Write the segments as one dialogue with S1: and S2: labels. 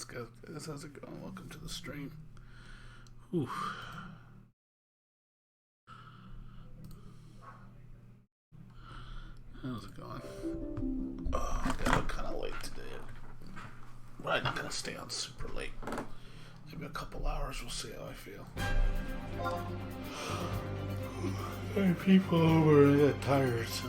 S1: What's good, guys? How's it going? Welcome to the stream. Ooh. How's it going? Oh, I got up kind of late today. But I'm not gonna stay on super late. Maybe a couple hours. We'll see how I feel. Hey, people over there get tired, so.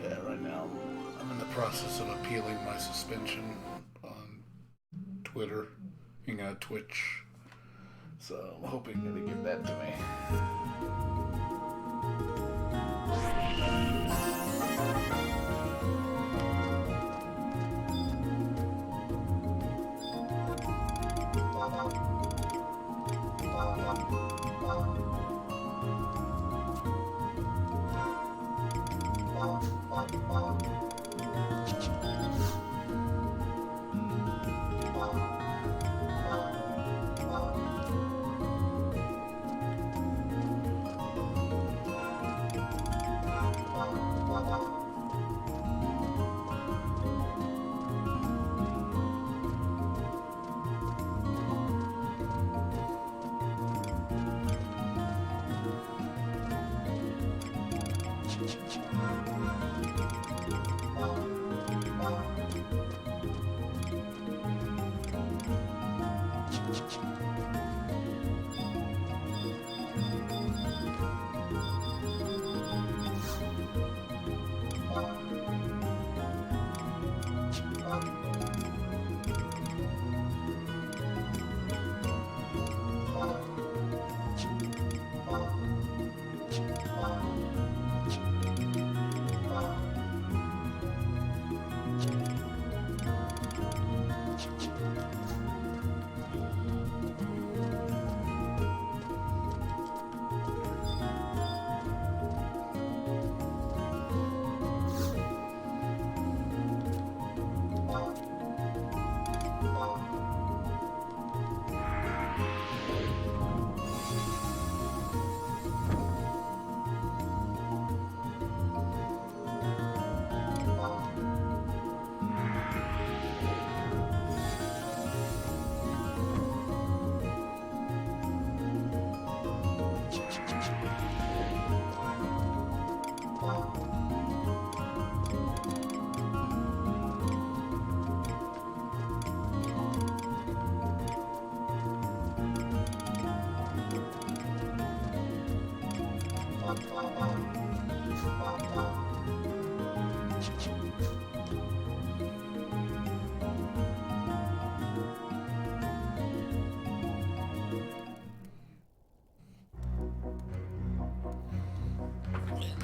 S1: Yeah, right now I'm in the process of appealing my suspension on Twitter, Twitch. So I'm hoping that they give that to me.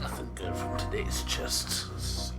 S1: Nothing good from today's chest. Let's see.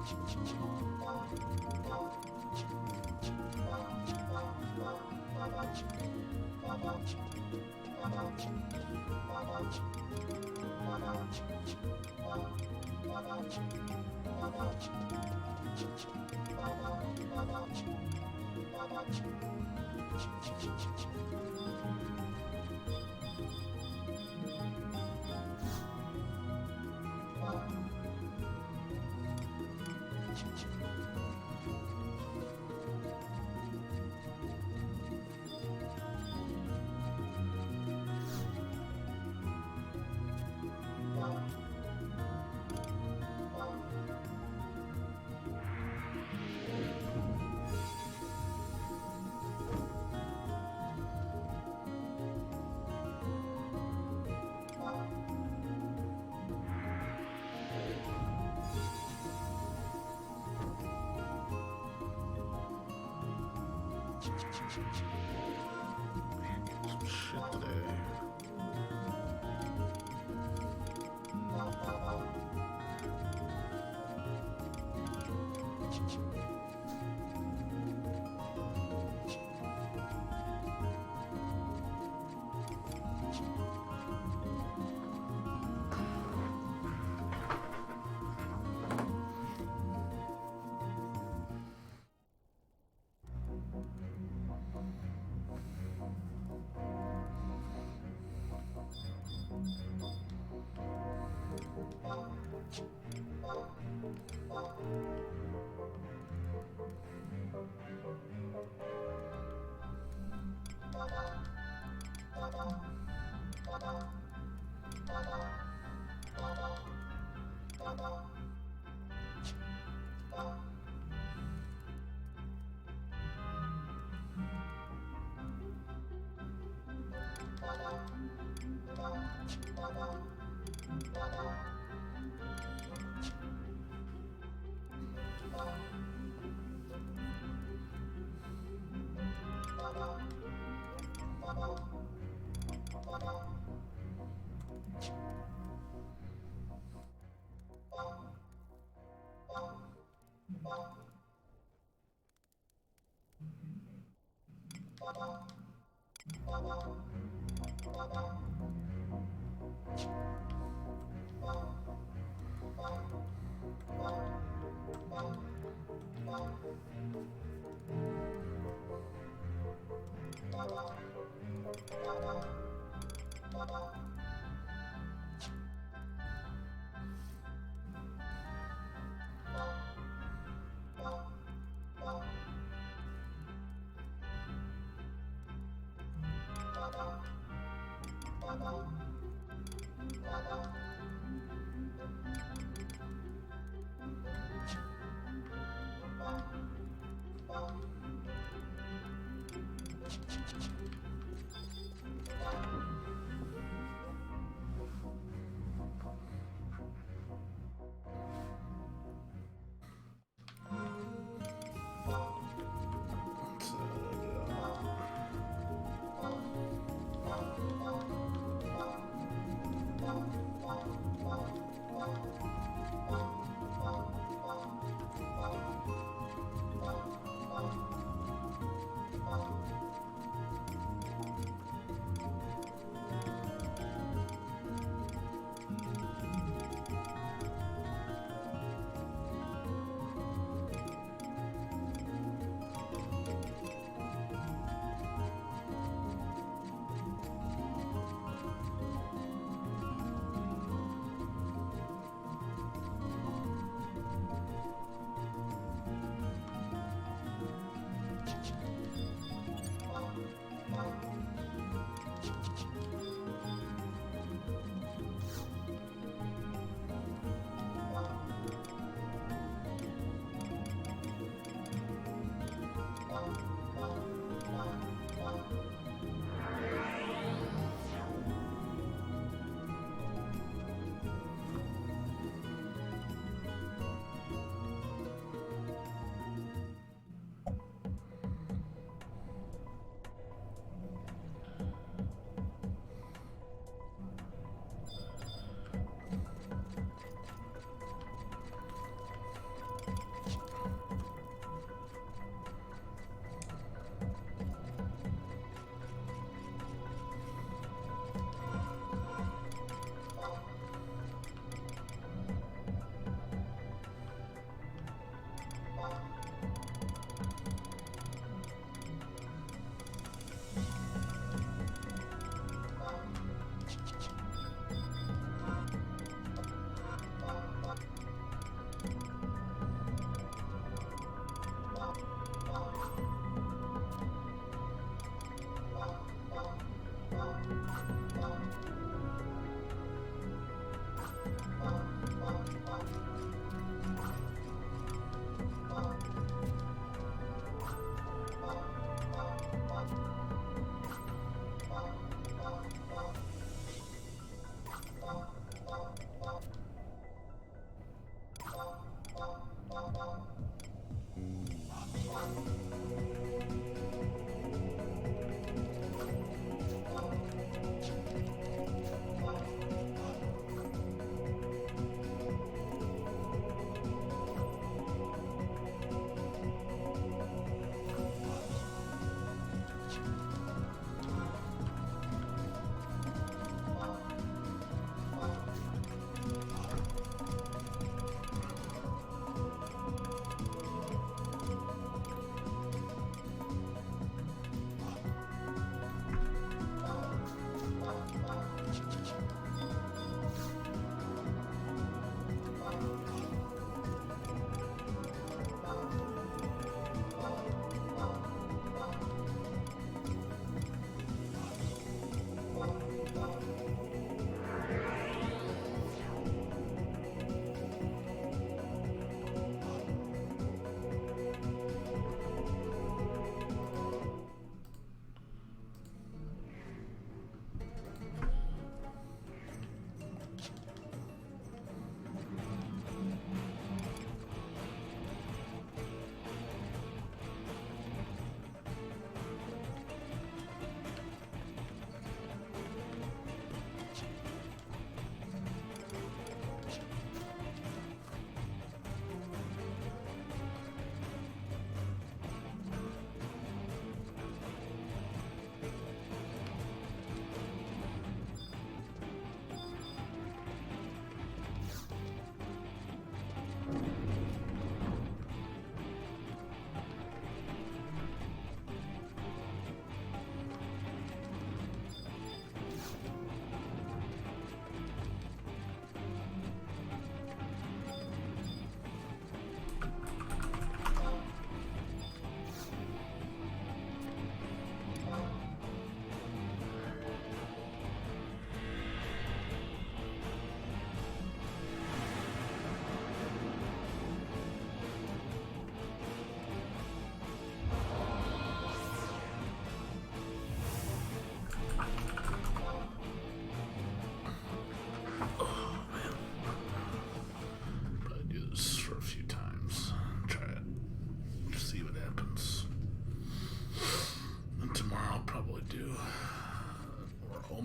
S1: Some shit today.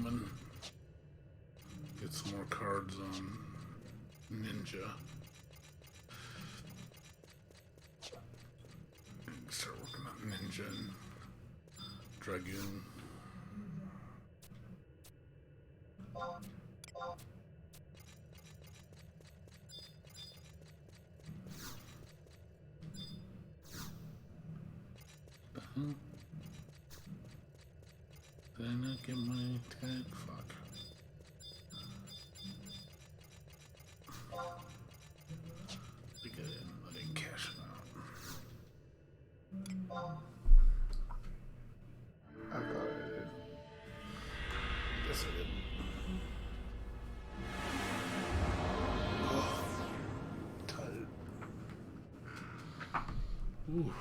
S1: Woman. Get some more cards on Ninja. And start working on Ninja and Dragoon. Did I not get my tag? Fuck. I didn't cash it out. I thought I did. Guess I didn't. Oh, tired. Ooh.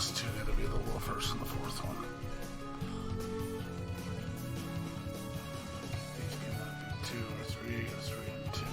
S1: last two gotta be the first and the fourth one. These cannot be 2 or 3 or 3 and 2.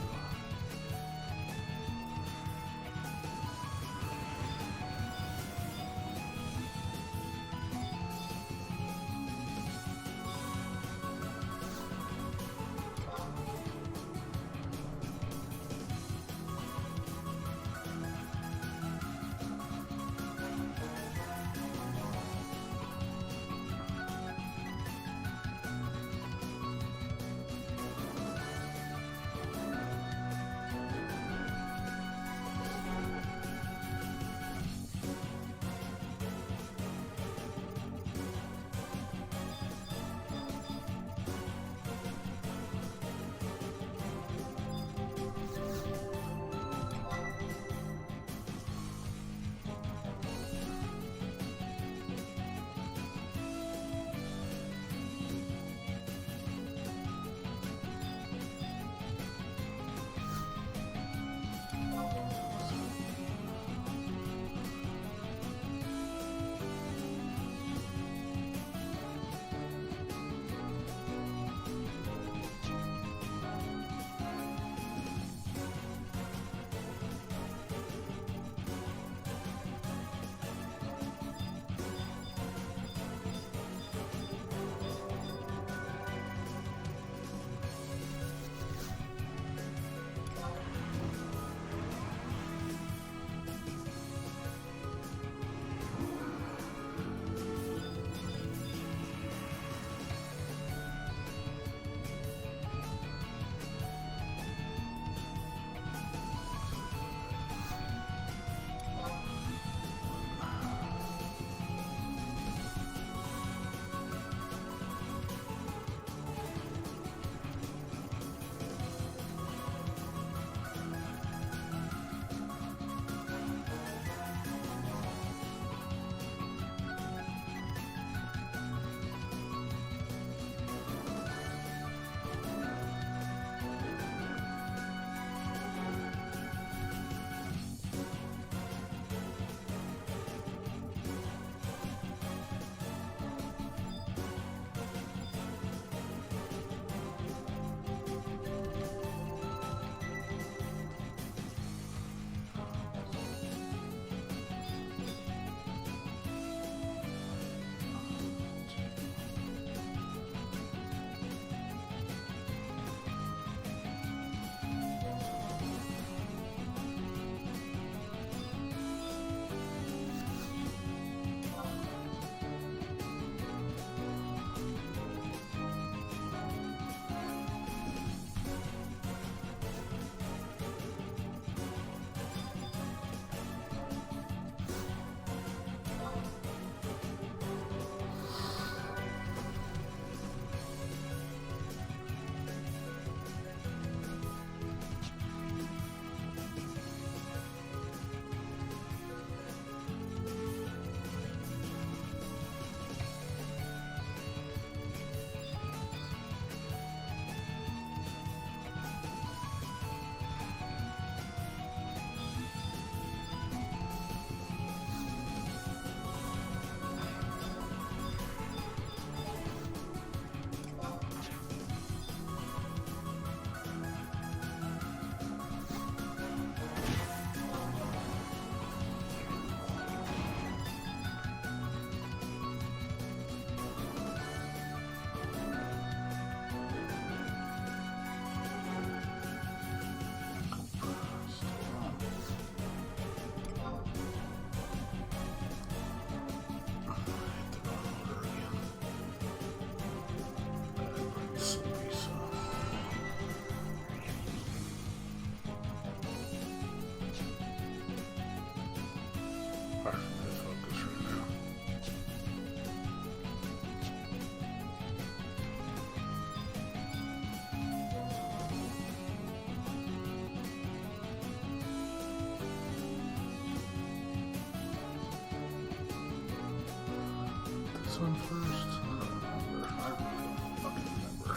S1: one first? I don't remember. I really don't fucking remember.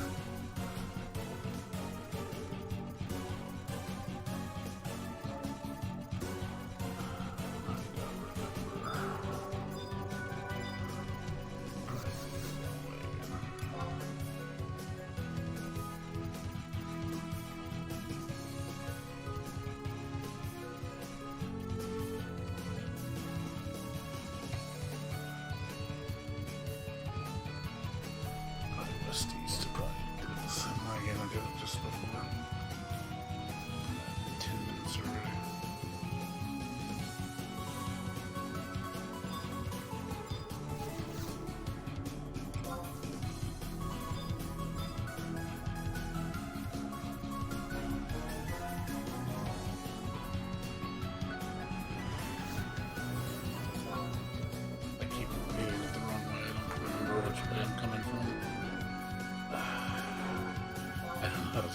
S1: I don't remember.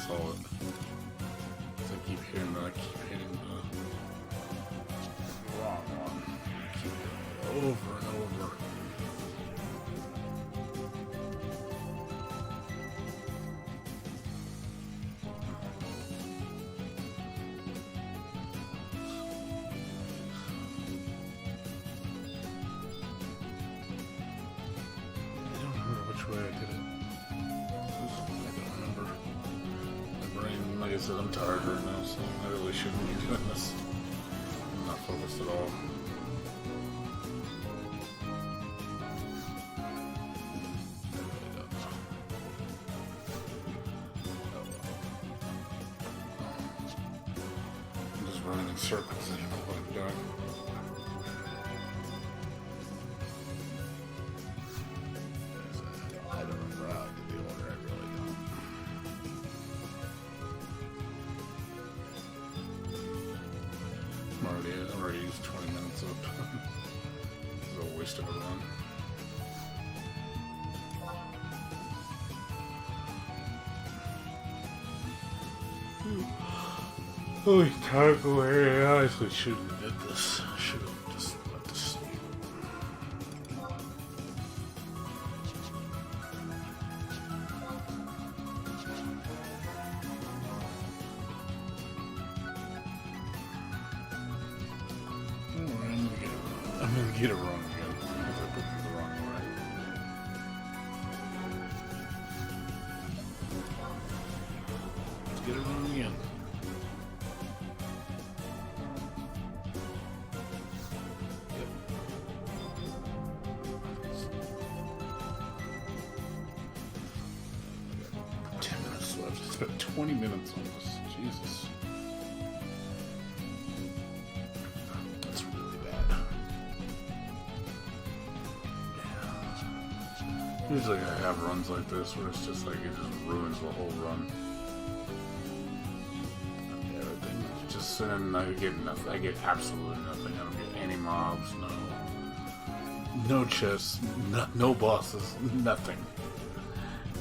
S1: saw it. I keep hearing that. I keep hitting the wrong one. I keep hitting it over and over. I don't remember which way I did it. I don't remember. My brain, like I said, I'm tired right now, so I really shouldn't be doing this. I'm not focused at all. I'm just running in circles. I don't know what I'm doing. I don't remember how I did the order. I really don't. I'm already used 20 minutes up. It's a waste of a run. Holy taco area. I honestly shouldn't have did this. I should have just let this sleep. I'm gonna get it wrong again. Because I put it the wrong way. Let's get it wrong again. Yep. 10 minutes left. It's about 20 minutes on this. Jesus. That's really bad. Usually I have runs like this where it's just like it just ruins the whole run. Everything just then I get nothing. I get absolutely nothing. I don't get any mobs, no chests, no bosses, nothing.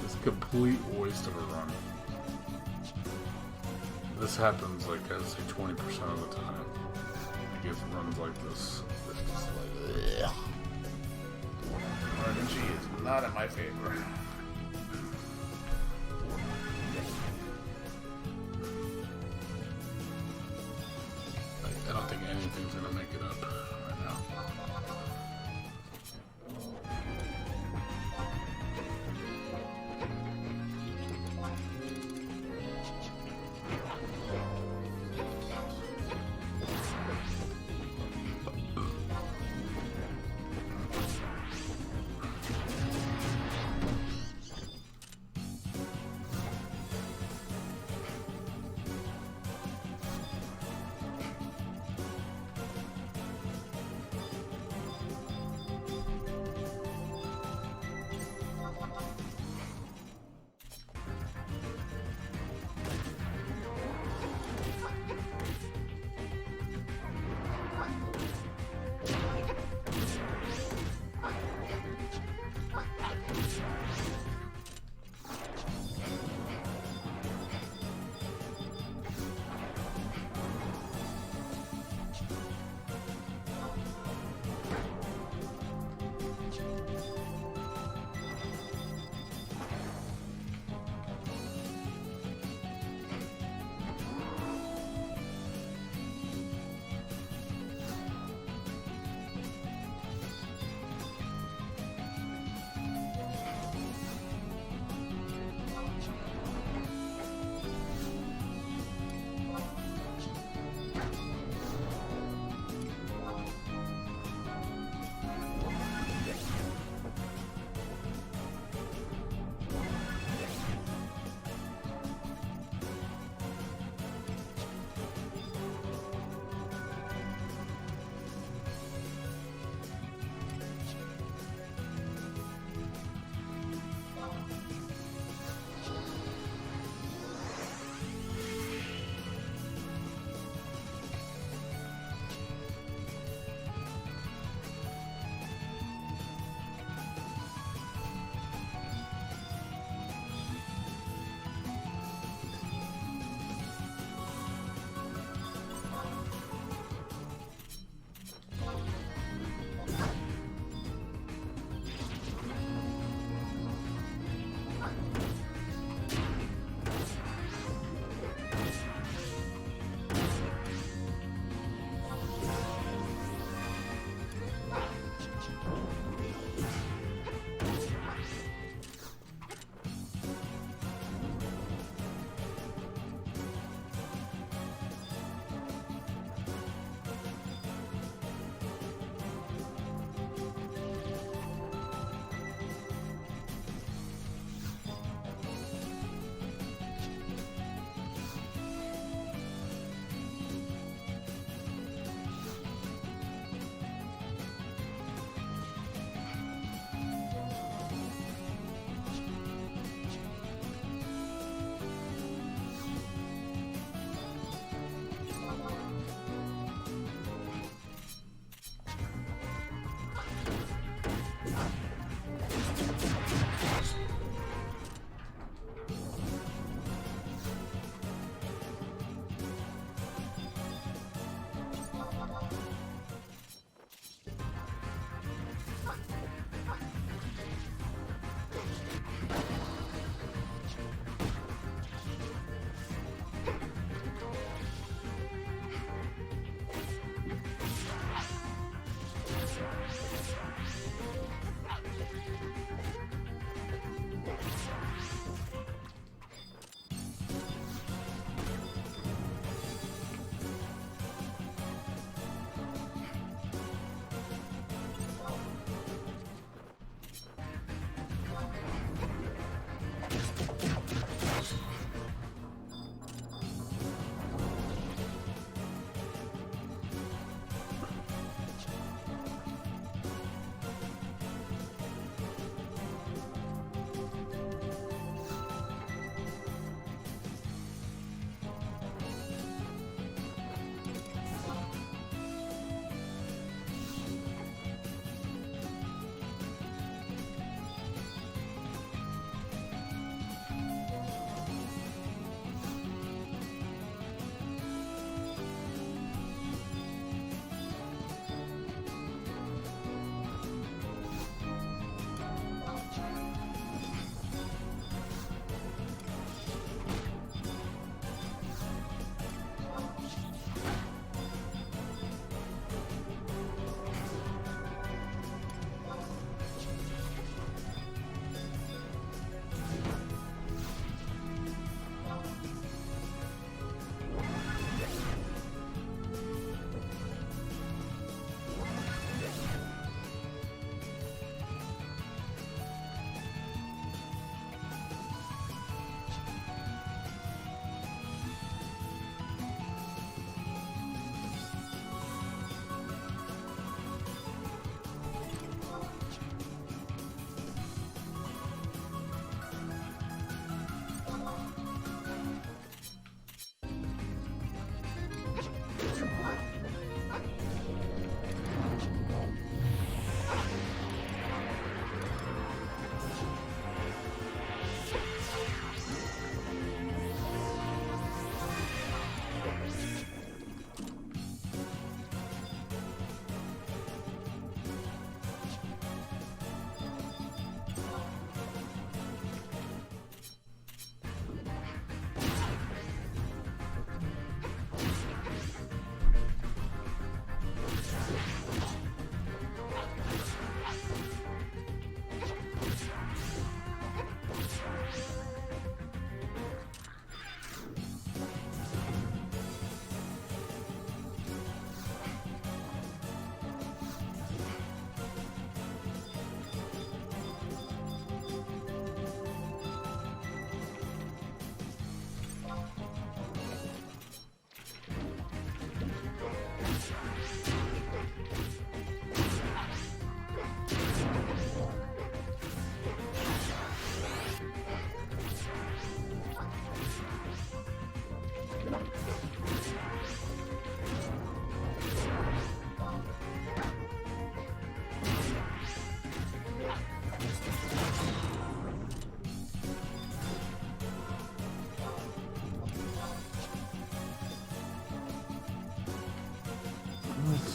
S1: It's a complete waste of a run. This happens like I say 20% of the time. I get runs like this. It's just like ugh. RNG is not in my favor. I don't think anything's gonna make it up right now.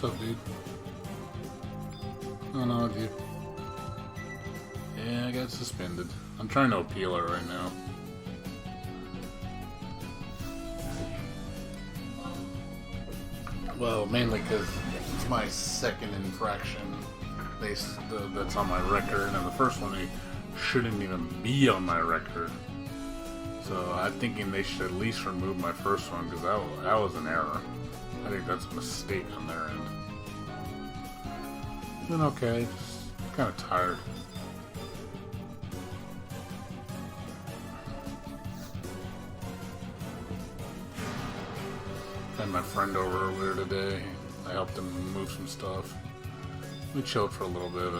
S1: what's up, dude? Oh no, dude. Yeah, I got suspended. I'm trying to appeal it right now. Well, mainly because it's my second infraction that's on my record, and the first one shouldn't even be on my record. So I'm thinking they should at least remove my first one because that was an error. I think that's a mistake on their end. Doing okay, just kind of tired. Had my friend over earlier today. I helped him move some stuff. We chilled for a little bit,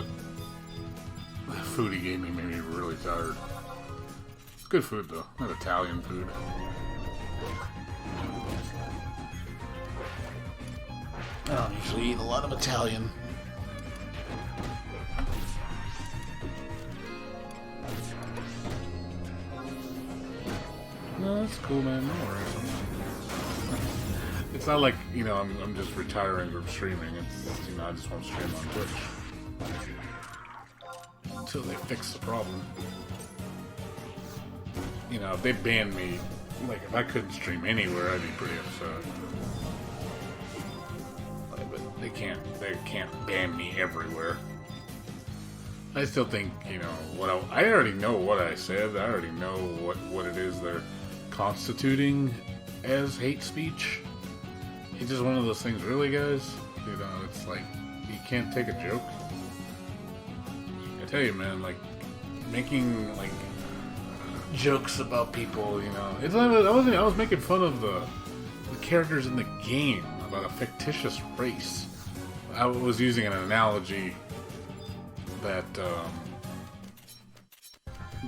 S1: but the food he gave me made me really tired. It's good food though, not Italian food. I don't usually eat a lot of Italian. No, that's cool, man. No worries. It's not like, you know, I'm just retiring from streaming. It's, you know, I just won't stream on Twitch until they fix the problem. You know, if they banned me, like, if I couldn't stream anywhere, I'd be pretty upset. But they can't ban me everywhere. I still think, you know, I already know what I said. I already know what it is they're constituting as hate speech. It's just one of those things, really, guys. You know, it's like, you can't take a joke. I tell you, man, like, making, like, jokes about people, you know. It's not, I was making fun of the characters in the game about a fictitious race. I was using an analogy that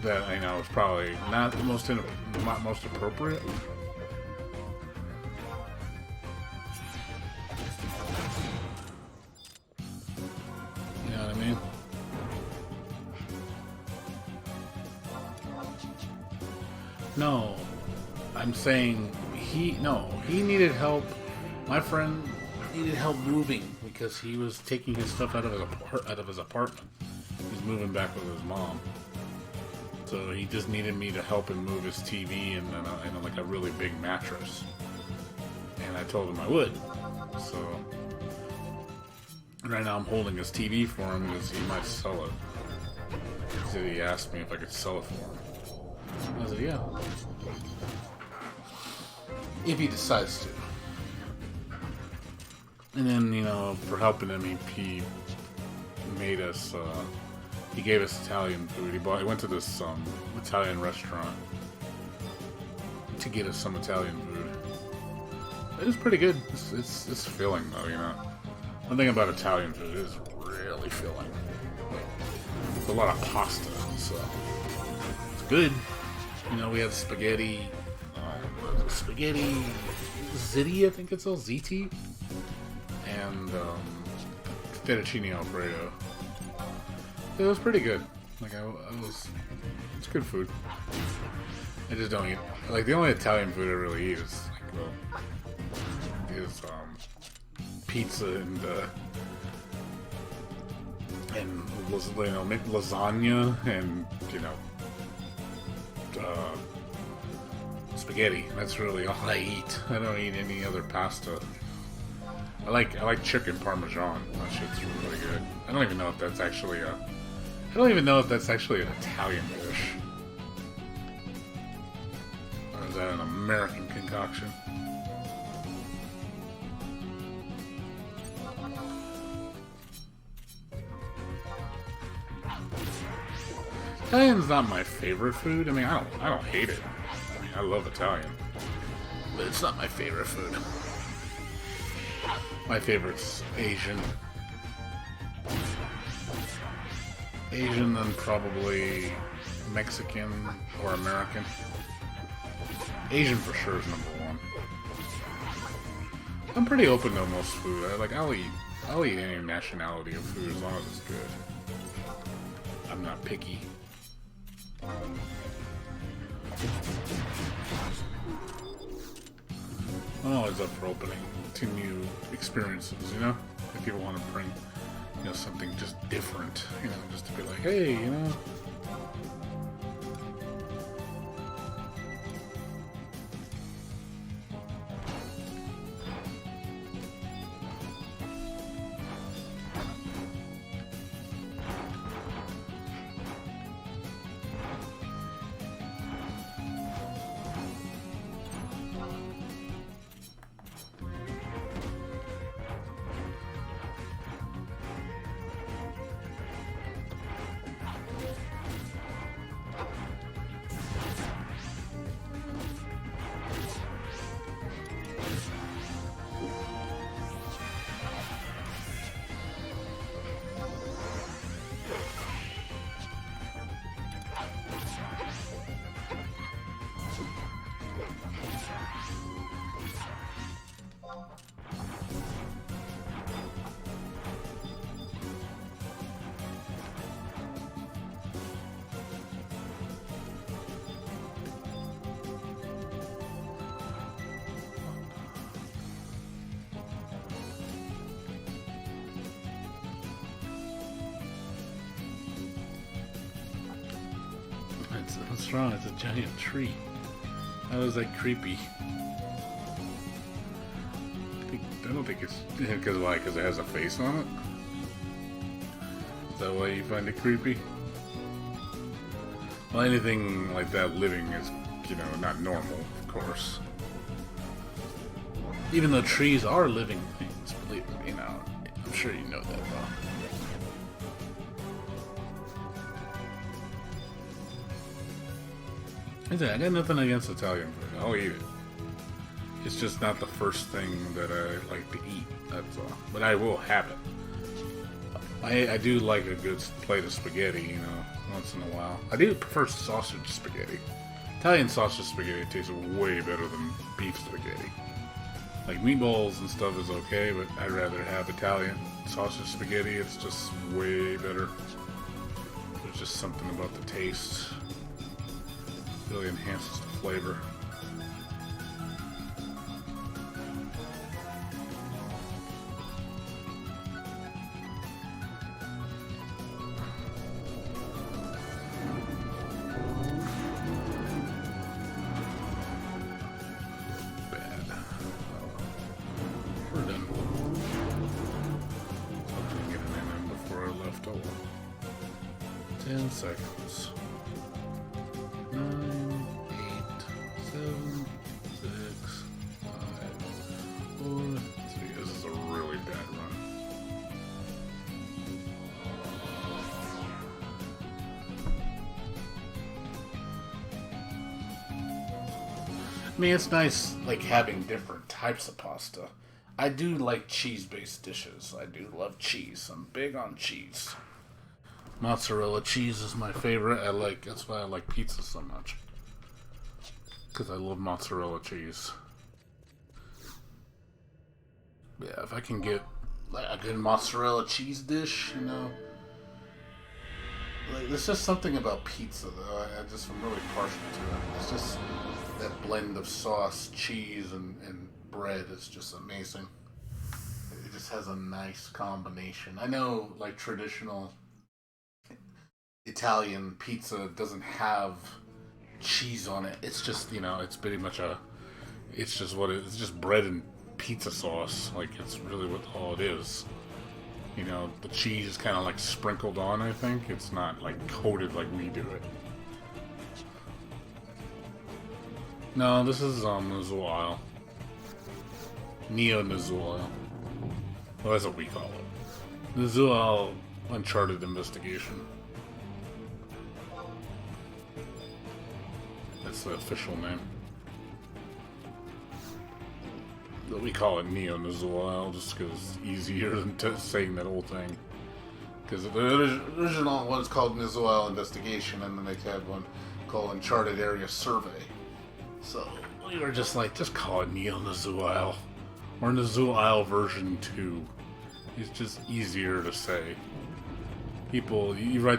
S1: I know is probably not the most appropriate. You know what I mean? No, I'm saying he needed help. My friend needed help moving because he was taking his stuff out of his apartment. He's moving back with his mom, so he just needed me to help him move his TV and like a really big mattress. And I told him I would. So right now I'm holding his TV for him because he might sell it. So he asked me if I could sell it for him. I said, yeah. If he decides to. And then, you know, for helping him, he made us, he gave us Italian food. He went to this Italian restaurant to get us some Italian food. It was pretty good. It's filling, though, you know. One thing about Italian food is really filling. It's a lot of pasta, so it's good. You know, we had spaghetti ziti, I think it's all ZT, and fettuccine alfredo. It was pretty good. Like it's good food. I just don't eat, like, the only Italian food I really eat is pizza and lasagna and, you know, spaghetti. That's really all I eat. I don't eat any other pasta. I like chicken parmesan. That shit's really good. I don't even know if that's actually an Italian dish. Or is that an American concoction? Italian's not my favorite food. I mean, I don't hate it. I mean, I love Italian, but it's not my favorite food. My favorite's Asian. Asian, then probably Mexican or American. Asian for sure is number one. I'm pretty open to most food. I'll eat any nationality of food as long as it's good. I'm not picky. I'm always up for opening to new experiences, you know? If people want to bring, you know, something just different, you know, just to be like, hey, you know. What's wrong? It's a giant tree. How is that creepy? I don't think it's because why? Because it has a face on it. Is that why you find it creepy? Well, anything like that living is, you know, not normal, of course. Even though trees are living things, believe me, you know. I'm sure you know that, though. I got nothing against Italian food. I'll eat it. It's just not the first thing that I like to eat, that's all. But I will have it. I do like a good plate of spaghetti, you know, once in a while. I do prefer sausage spaghetti. Italian sausage spaghetti tastes way better than beef spaghetti. Like meatballs and stuff is okay, but I'd rather have Italian sausage spaghetti. It's just way better. There's just something about the taste. Really enhances the flavor. Bad. We're done. I'm getting in before I left. Oh, 10 seconds. 9, 8, 7, 6, 5, 4, 3. This is a really bad run. I mean, it's nice, like, having different types of pasta. I do like cheese-based dishes. I do love cheese. I'm big on cheese. Mozzarella cheese is my favorite. That's why I like pizza so much. Because I love mozzarella cheese. Yeah, if I can get like a good mozzarella cheese dish, you know. Like, there's just something about pizza, though. I'm really partial to it. It's just that blend of sauce, cheese, and bread is just amazing. It just has a nice combination. I know, like, traditional Italian pizza doesn't have cheese on it. It's just, you know, it's pretty much it's just it's just bread and pizza sauce. Like, it's really what all it is. You know, the cheese is kind of like sprinkled on, I think. It's not like coated like we do it. No, this is Nuzul Isle. Neo Nuzul Isle. Well, that's what we call it. Nuzul Isle Uncharted Investigation. That's the official name. We call it Neo Nuzul Isle just because it's easier than saying that whole thing. Because the original one's called Nuzul Isle Investigation, and then they had one called Uncharted Area Survey. So we were just like, just call it Neo Nuzul Isle. Or Nuzul Isle version 2. It's just easier to say. People,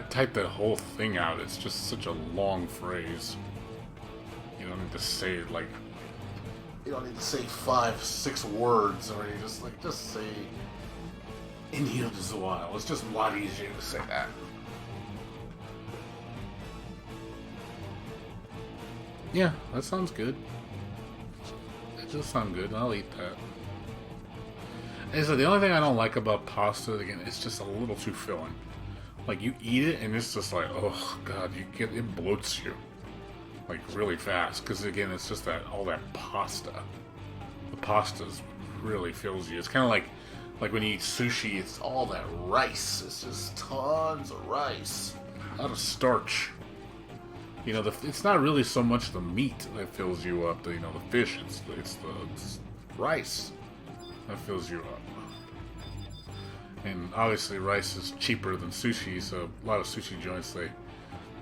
S1: type that whole thing out, it's just such a long phrase. You don't need to say it like... don't need to say 5, 6 words, or you just say Indio de Zuile. It's just a lot easier to say that. Yeah, that sounds good. It does sound good. I'll eat that. And so the only thing I don't like about pasta, again, it's just a little too filling. Like, you eat it and it's just like, oh god, it bloats you, like, really fast. Because again, it's just all that pasta. The pasta really fills you. It's kind of like when you eat sushi, it's all that rice. It's just tons of rice, a lot of starch. You know, it's not really so much the meat that fills you up. The fish. It's the rice that fills you up. And obviously, rice is cheaper than sushi. So a lot of sushi joints,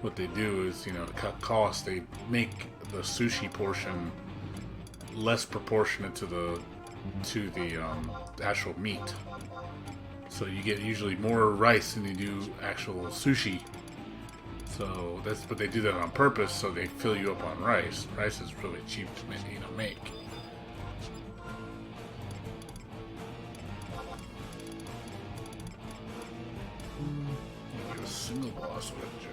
S1: what they do is, to cut costs, they make the sushi portion less proportionate to the actual meat. So you get usually more rice than you do actual sushi. So but they do that on purpose, so they fill you up on rice. Rice is really cheap to make. You get a single boss with a joke.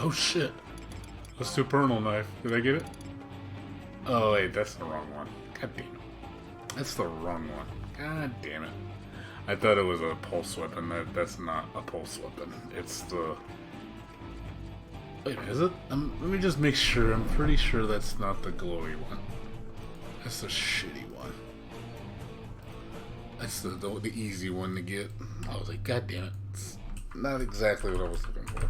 S1: Oh shit! A supernal knife. Did I get it? Oh wait, that's the wrong one. God damn it. That's the wrong one. God damn it. I thought it was a pulse weapon. That's not a pulse weapon. It's the... Wait, is it? Let me just make sure. I'm pretty sure that's not the glowy one. That's the shitty one. That's the easy one to get. I was like, god damn it. It's not exactly what I was looking for.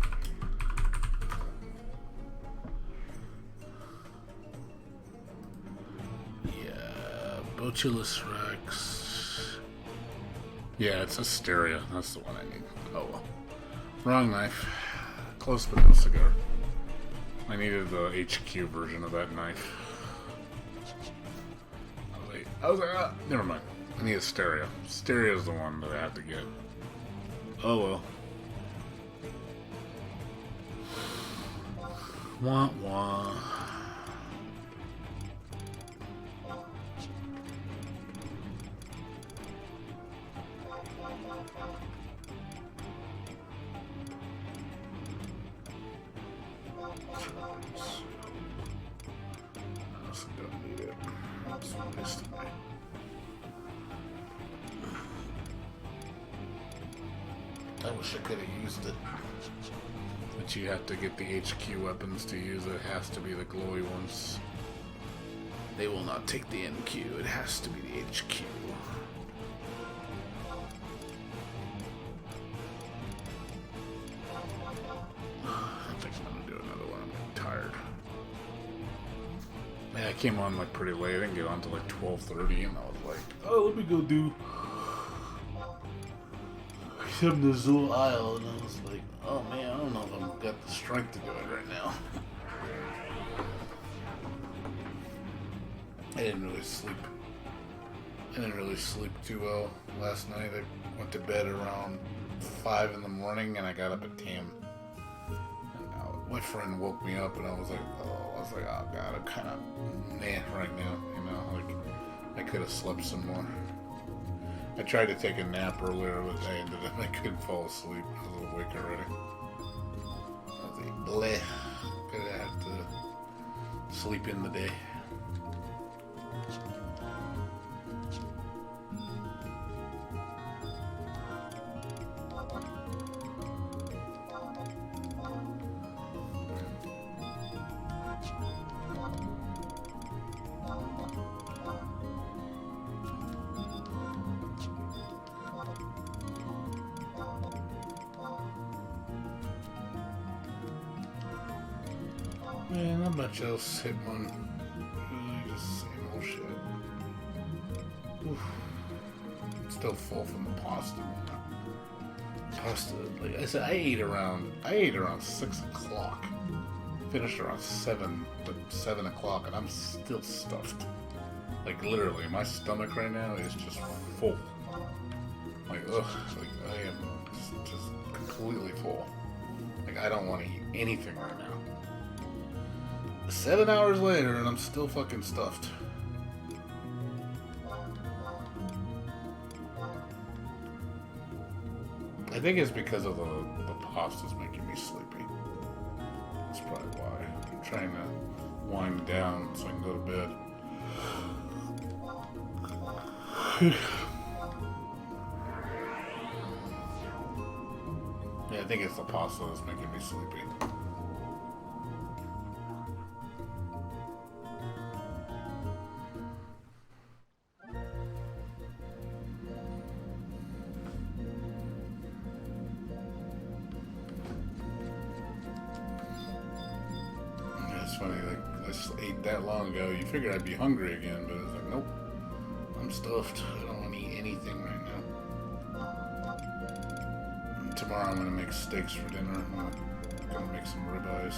S1: Botulus Rex. Yeah, it's Asteria. That's the one I need. Oh well. Wrong knife. Close but no cigar. I needed the HQ version of that knife. I was like, never mind. I need Asteria. Asteria is the one that I have to get. Oh well. Wah wah. I wish I could have used it. But you have to get the HQ weapons to use it. It has to be the glowy ones. They will not take the NQ. It has to be the HQ. I think I'm gonna do another one. I'm getting tired. Man, I came on like pretty late. I didn't get on till like 12:30, and I was like, oh, let me go do Hymn to Zuile, and I was like, oh man, I don't know if I've got the strength to do it right now. I didn't really sleep too well last night. I went to bed around 5 in the morning, and I got up at 10. And my friend woke me up, and I was like, oh god, I'm kind of meh right now, like I could have slept some more. I tried to take a nap earlier, but I couldn't fall asleep. I was awake already. I was like, bleh. Gonna have to sleep in the day. Yeah, not much else hit one. Really just same old shit. Oof. Still full from the pasta. Pasta, like I said, I ate around 6 o'clock. Finished around 7 o'clock, and I'm still stuffed. Like literally, my stomach right now is just full. Like ugh, like I am just completely full. Like I don't want to eat anything right now. 7 hours later, and I'm still fucking stuffed. I think it's because of the pasta's making me sleepy. That's probably why. I'm trying to wind down so I can go to bed. Yeah, I think it's the pasta that's making me sleepy. Funny, like I just ate that long ago. You figured I'd be hungry again, but it's like, nope. I'm stuffed. I don't want to eat anything right now. And tomorrow I'm gonna make steaks for dinner. I'm gonna make some ribeyes.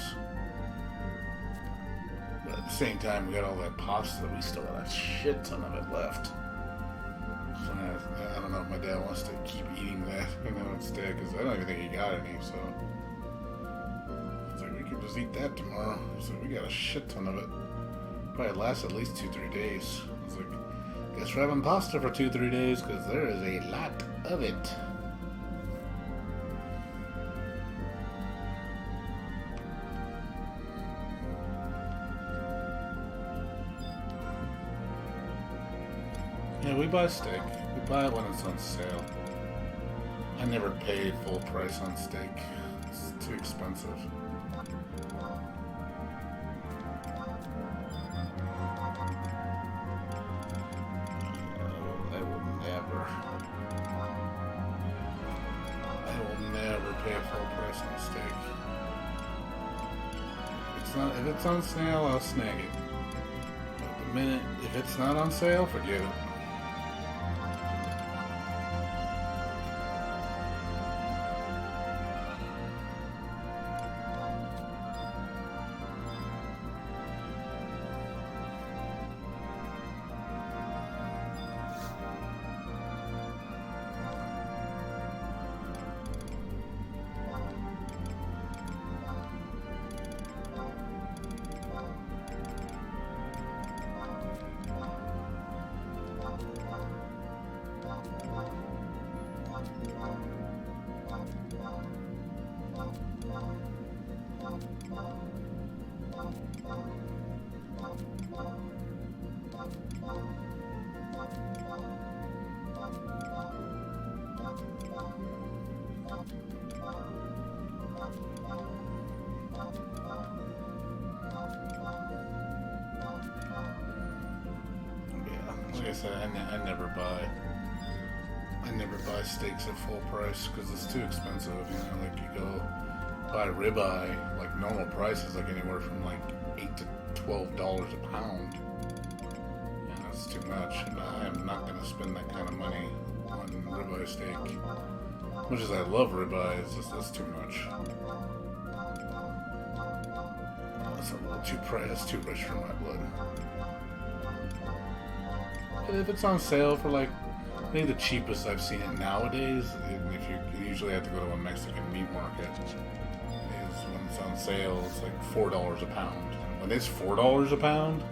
S1: But at the same time, we got all that pasta. We still got a shit ton of it left. So I don't know if my dad wants to keep eating that, instead, because I don't even think he got any. So. Just eat that tomorrow. So we got a shit ton of it. Probably lasts at least 2-3 days. I was like, guess we're having pasta for 2-3 days because there is a lot of it. Yeah, we buy steak. We buy it when it's on sale. I never paid full price on steak. It's too expensive. If it's on sale, I'll snag it. But the minute, if it's not on sale, forget it. Like I said, I never buy steaks at full price because it's too expensive. Like you go buy ribeye, like normal price is like anywhere from like $8 to $12 a pound. Yeah, that's too much. And I am not going to spend that kind of money on ribeye steak. Much as I love ribeye, it's just that's too much. That's a little too pricey. That's too rich for my blood. But if it's on sale for like, I think the cheapest I've seen it nowadays, if you usually have to go to a Mexican meat market, is when it's on sale, it's like $4 a pound. When it's $4 a pound,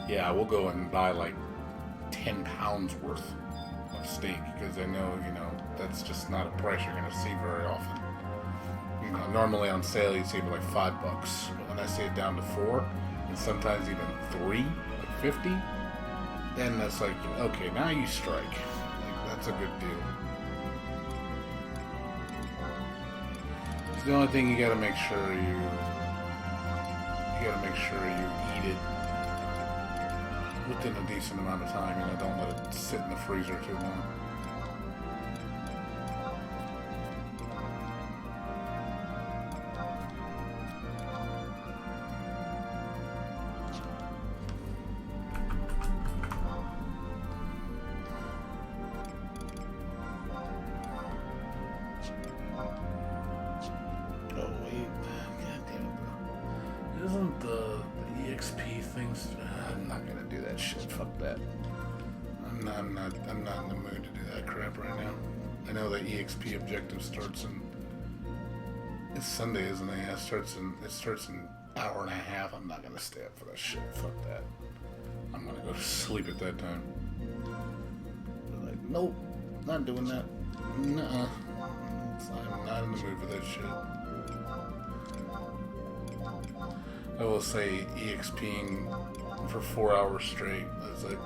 S1: yeah, we'll go and buy like 10 pounds worth of steak because I know, that's just not a price you're going to see very often. Normally on sale you'd see it for like $5, but when I see it down to 4, and sometimes even 3, like 50, then that's like, okay, now you strike. Like, that's a good deal. It's the only thing you gotta make sure you eat it within a decent amount of time. Don't let it sit in the freezer too long. Isn't the EXP things? I'm not gonna do that shit. Fuck that. I'm not in the mood to do that crap right now. I know the EXP objective starts in. It's Sunday, isn't it? Yeah, it starts in an hour and a half. I'm not gonna stay up for that shit. Fuck that. I'm gonna go to sleep at that time. They're like, nope, not doing that. Nuh-uh. I'm not in the mood for that shit. I will say EXPing for 4 hours straight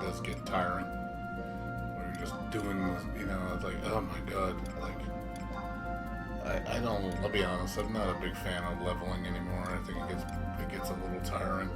S1: does get tiring. Where you're just doing, it's like, oh my god, like, I'll be honest, I'm not a big fan of leveling anymore. I think it gets a little tiring.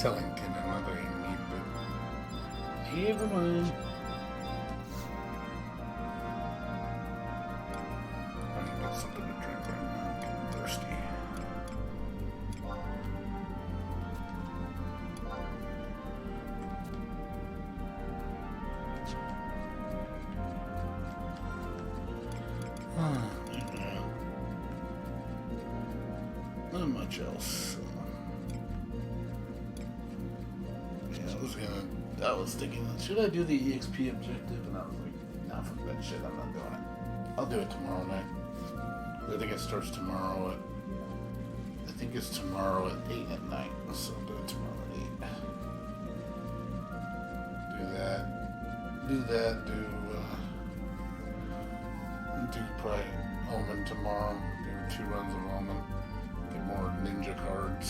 S1: Sellington, another need, but never mind. I need to get something to drink right now. I'm getting thirsty. Not much else. I was thinking, should I do the EXP objective? And I was like, nah, fuck that shit, I'm not doing it. I'll do it tomorrow night. I think it starts tomorrow I think it's tomorrow at 8 at night, so I'll do it tomorrow at 8. Do probably Omen tomorrow. Do 2 runs of Omen. Get more ninja cards.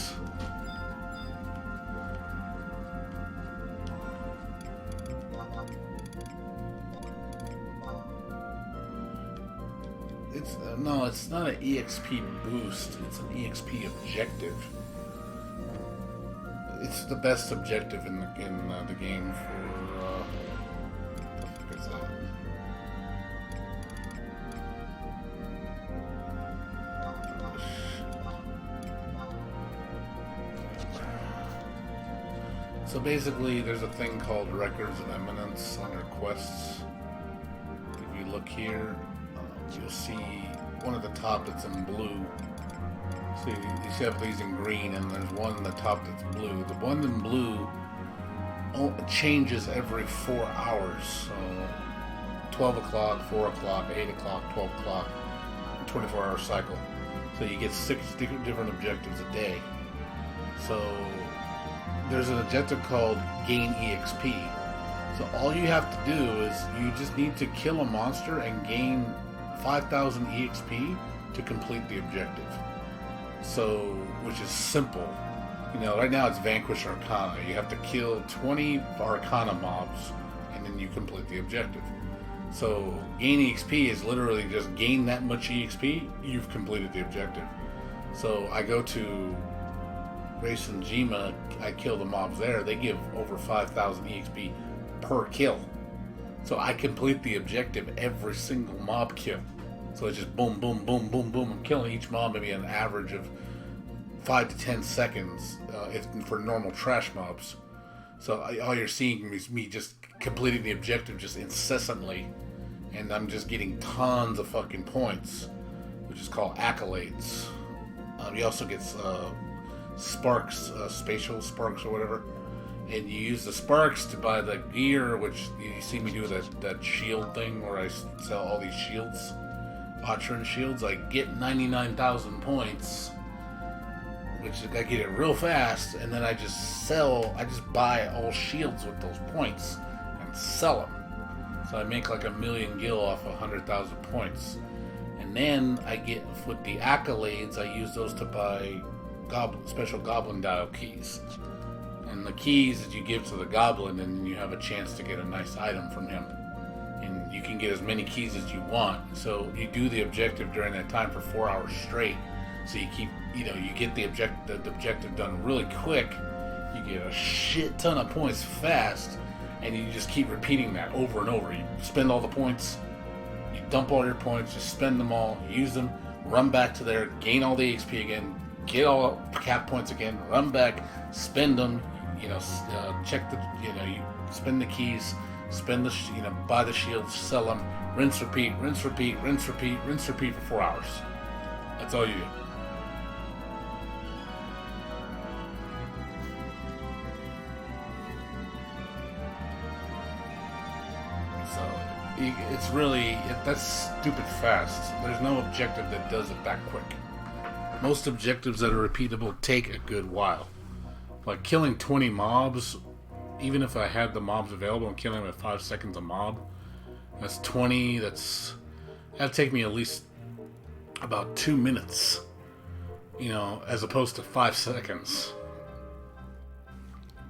S1: It's not an EXP boost. It's an EXP objective. It's the best objective in the game for. What the fuck is that? So basically, there's a thing called Records of Eminence on your quests. If you look here, you'll see one at the top that's in blue. So you see these in green, and there's one in the top that's blue. The one in blue changes every 4 hours. So 12 o'clock, 4 o'clock, 8 o'clock, 12 o'clock, 24-hour cycle. So you get 6 different objectives a day. So there's an objective called Gain EXP. So all you have to do is you just need to kill a monster and gain 5,000 EXP to complete the objective. So, which is simple. Right now it's Vanquish Arcana. You have to kill 20 Arcana mobs and then you complete the objective. So, gain EXP is literally just gain that much EXP, you've completed the objective. So, I go to Race and Jima, I kill the mobs there, they give over 5,000 EXP per kill. So I complete the objective every single mob kill. So it's just boom, boom, boom, boom, boom. I'm killing each mob maybe an average of 5 to 10 seconds for normal trash mobs. So all you're seeing is me just completing the objective just incessantly. And I'm just getting tons of fucking points, which is called accolades. He also gets sparks, spatial sparks or whatever. and you use the sparks to buy the gear, which you see me do that shield thing where I sell all these shields, Otrin shields. I get 99,000 points, which I get it real fast, and then I just buy all shields with those points and sell them. So I make like 1,000,000 gil off 100,000 points. And then I get, with the accolades, I use those to buy special goblin dial keys. And the keys that you give to the goblin, and then you have a chance to get a nice item from him. And you can get as many keys as you want. So you do the objective during that time for 4 hours straight. So you keep, you get the objective done really quick. You get a shit ton of points fast, and you just keep repeating that over and over. You spend all the points, you dump all your points, just spend them all, use them, run back to there, gain all the XP again, get all cap points again, run back, spend them, check the, you spend the keys, spend the, buy the shields, sell them, rinse, repeat, rinse, repeat, rinse, repeat, rinse, repeat for 4 hours. That's all you do. It's really, that's stupid fast. There's no objective that does it that quick. Most objectives that are repeatable take a good while. Like killing 20 mobs, even if I had the mobs available and killing them at 5 seconds a mob, that's 20, that'd take me at least about 2 minutes, as opposed to 5 seconds.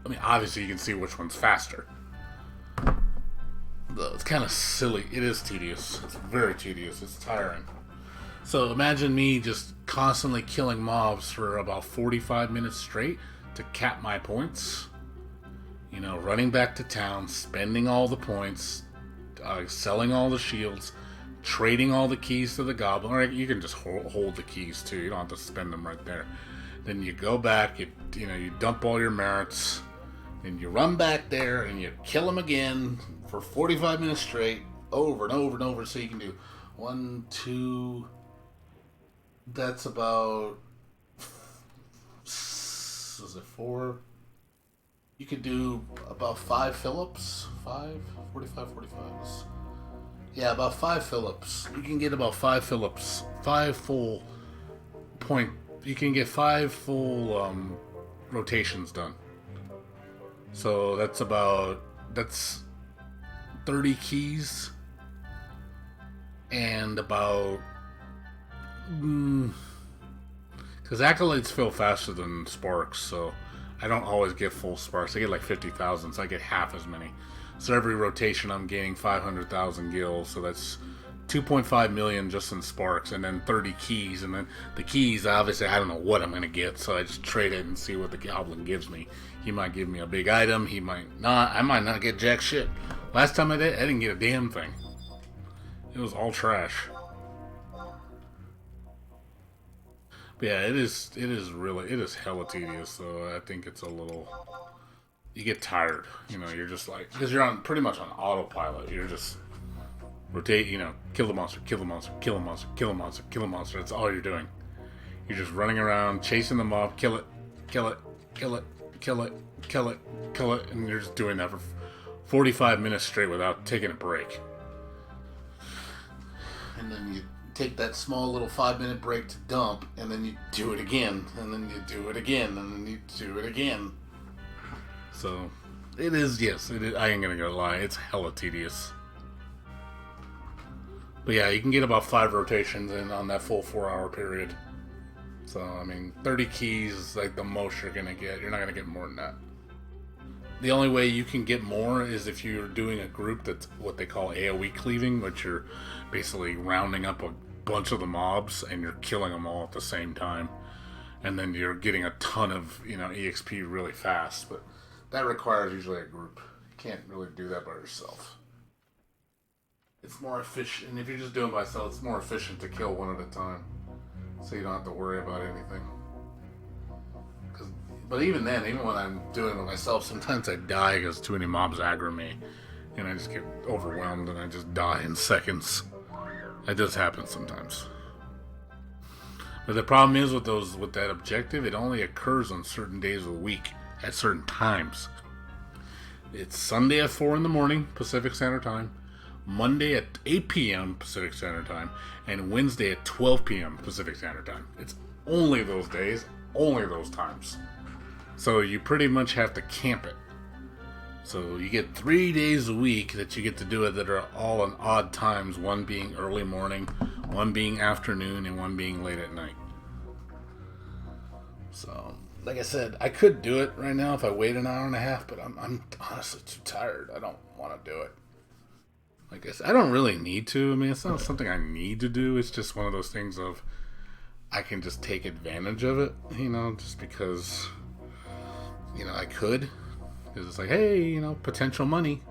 S1: I mean, obviously you can see which one's faster. It's kind of silly. It is tedious. It's very tedious. It's tiring. So imagine me just constantly killing mobs for about 45 minutes straight to cap my points. Running back to town, spending all the points, selling all the shields, trading all the keys to the goblin. Or you can just hold the keys too. You don't have to spend them right there. Then you go back. You dump all your merits. Then you run back there and you kill them again for 45 minutes straight, over and over and over. So you can do 1, 2. That's about, is it 4? You could do about 5 Phillips. 45. Yeah, about 5 Phillips. You can get about 5 Phillips. 5 full point. You can get 5 full rotations done. So that's 30 keys and about, because accolades fill faster than sparks, so I don't always get full sparks. I get like 50,000, so I get half as many. So every rotation I'm gaining 500,000 gil, so that's 2.5 million just in sparks, and then 30 keys, and then the keys, obviously I don't know what I'm going to get, so I just trade it and see what the goblin gives me. He might give me a big item, he might not. I might not get jack shit. Last time I didn't get a damn thing. It was all trash. But yeah, it is hella tedious, so I think it's a little, you get tired, you're just like, because you're pretty much on autopilot. You're just rotate, kill the monster, kill the monster, kill the monster, kill the monster, kill the monster. That's all you're doing. You're just running around, chasing them up, kill it, kill it, kill it, kill it, kill it, kill it, and you're just doing that for 45 minutes straight without taking a break. And then you take that small little 5-minute break to dump, and then you do it again, and then you do it again, and then you do it again. So, it is, yes, it is, I ain't gonna lie, it's hella tedious. But yeah, you can get about 5 rotations in on that full 4-hour period. So, 30 keys is like the most you're gonna get. You're not gonna get more than that. The only way you can get more is if you're doing a group that's what they call AoE cleaving, which you're basically rounding up a bunch of the mobs and you're killing them all at the same time. And then you're getting a ton of, EXP really fast. But that requires usually a group. You can't really do that by yourself. It's more efficient, and if you're just doing it by yourself, it's more efficient to kill one at a time. So you don't have to worry about anything. But even then, even when I'm doing it myself, sometimes I die because too many mobs aggro me. And I just get overwhelmed and I just die in seconds. That does happen sometimes. But the problem is with that objective, it only occurs on certain days of the week, at certain times. It's Sunday at 4 in the morning, Pacific Standard Time, Monday at 8 p.m. Pacific Standard Time, and Wednesday at 12 p.m. Pacific Standard Time. It's only those days, only those times. So you pretty much have to camp it. So you get 3 days a week that you get to do it that are all on odd times, one being early morning, one being afternoon, and one being late at night. So, like I said, I could do it right now if I wait an hour and a half, but I'm honestly too tired. I don't want to do it. Like I said, I don't really need to. I mean, it's not something I need to do. It's just one of those things of I can just take advantage of it, just because, I could. Because it's like, hey, potential money.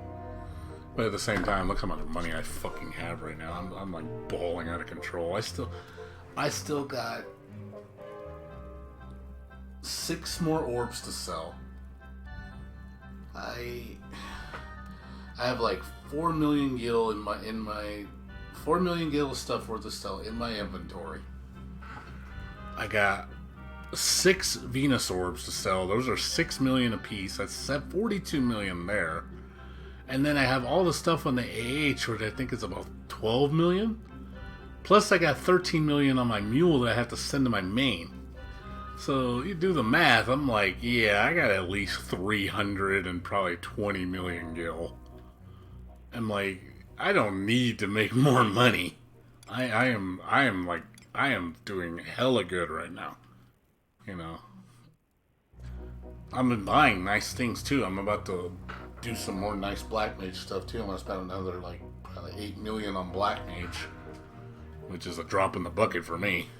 S1: But at the same time, look how much money I fucking have right now. I'm like balling out of control. I still got 6 more orbs to sell. I have like 4 million gil in my 4 million gil stuff worth of sell in my inventory. I got 6 Venus orbs to sell. Those are 6 million a piece. That's 42 million there. And then I have all the stuff on the AH, which I think is about 12 million. Plus I got 13 million on my mule that I have to send to my main. So you do the math, I'm like, yeah, I got at least 300 and probably 20 million gil. I'm like, I don't need to make more money. I am doing hella good right now. I'm buying nice things too. I'm about to do some more nice Black Mage stuff too. I'm gonna spend another probably 8 million on Black Mage, which is a drop in the bucket for me.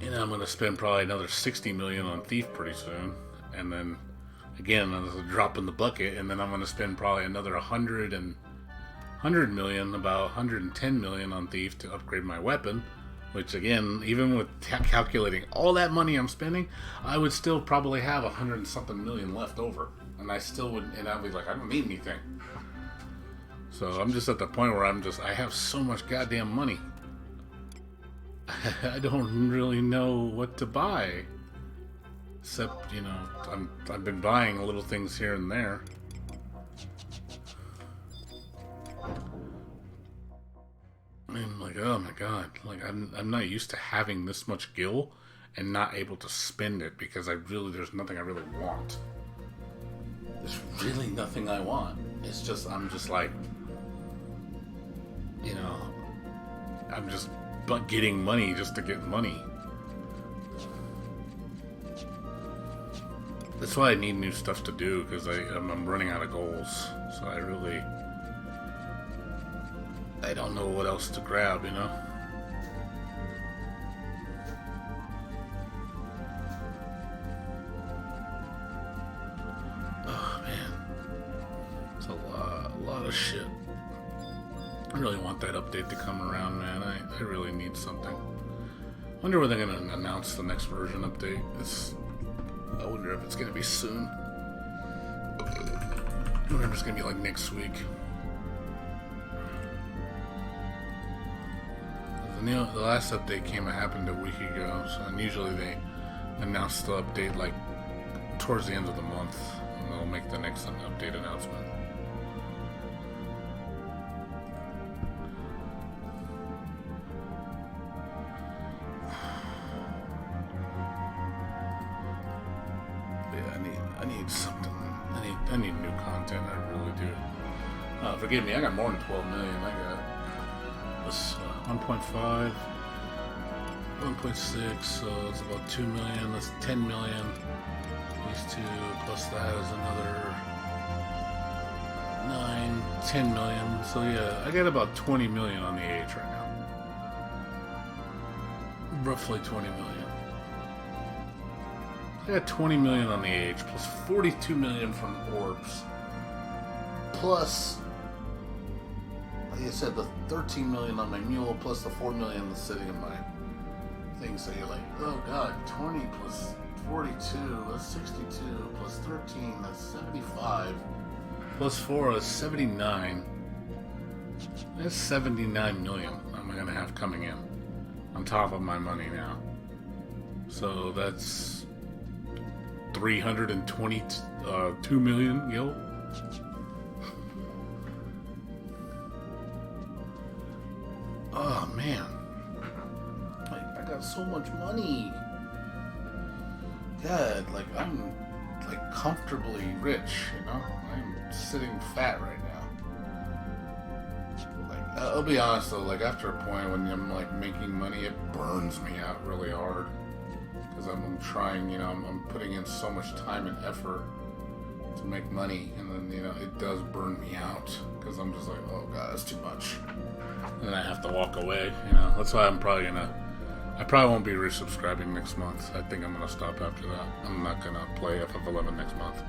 S1: And I'm gonna spend probably another 60 million on Thief pretty soon, and then again another drop in the bucket, and then I'm gonna spend probably another 100 million, about 110 million on Thief to upgrade my weapon. Which again, even with calculating all that money I'm spending, I would still probably have 100 and something million left over, and I still would, and I'd be like, I don't need anything. So I'm just at the point where I have so much goddamn money. I don't really know what to buy, except I've been buying little things here and there. I'm like, oh my god, I'm not used to having this much gil and not able to spend it because there's nothing I really want. There's really nothing I want. It's just, I'm just like, I'm just getting money just to get money. That's why I need new stuff to do, because I'm running out of goals. So I don't know what else to grab, Oh, man. It's a lot of shit. I really want that update to come around, man. I really need something. Wonder when they're going to announce the next version update. I wonder if it's going to be soon. I wonder if it's going to be next week. The last update happened a week ago, and usually they announce the update towards the end of the month, and they'll make the next update announcement. Yeah, I need something. I need new content. I really do. Forgive me, I got more than 12 million. I got this. 1.5, 1.6, so it's about 2 million, that's 10 million, these two, plus that is another 9, 10 million, so yeah, I got about 20 million on the AH right now, roughly 20 million. I got 20 million on the AH, plus 42 million from orbs, plus, like I said, the 13 million on my mule, plus the 4 million that's sitting in my thing. So you're like, oh god, 20 plus 42, that's 62, plus 13, that's 75, plus 4 is 79. That's 79 million I'm gonna have coming in on top of my money now. So that's $322 million, yo. Oh man, I got so much money. God, like I'm like comfortably rich, you know. I'm sitting fat right now. Like I'll be honest though, like after a point when I'm like making money, it burns me out really hard because I'm trying, you know, I'm putting in so much time and effort to make money, and then you know it does burn me out because I'm just like, oh god, it's too much. And then I have to walk away, you know. That's why I probably won't be resubscribing next month. I think I'm gonna stop after that. I'm not gonna play FF11 next month.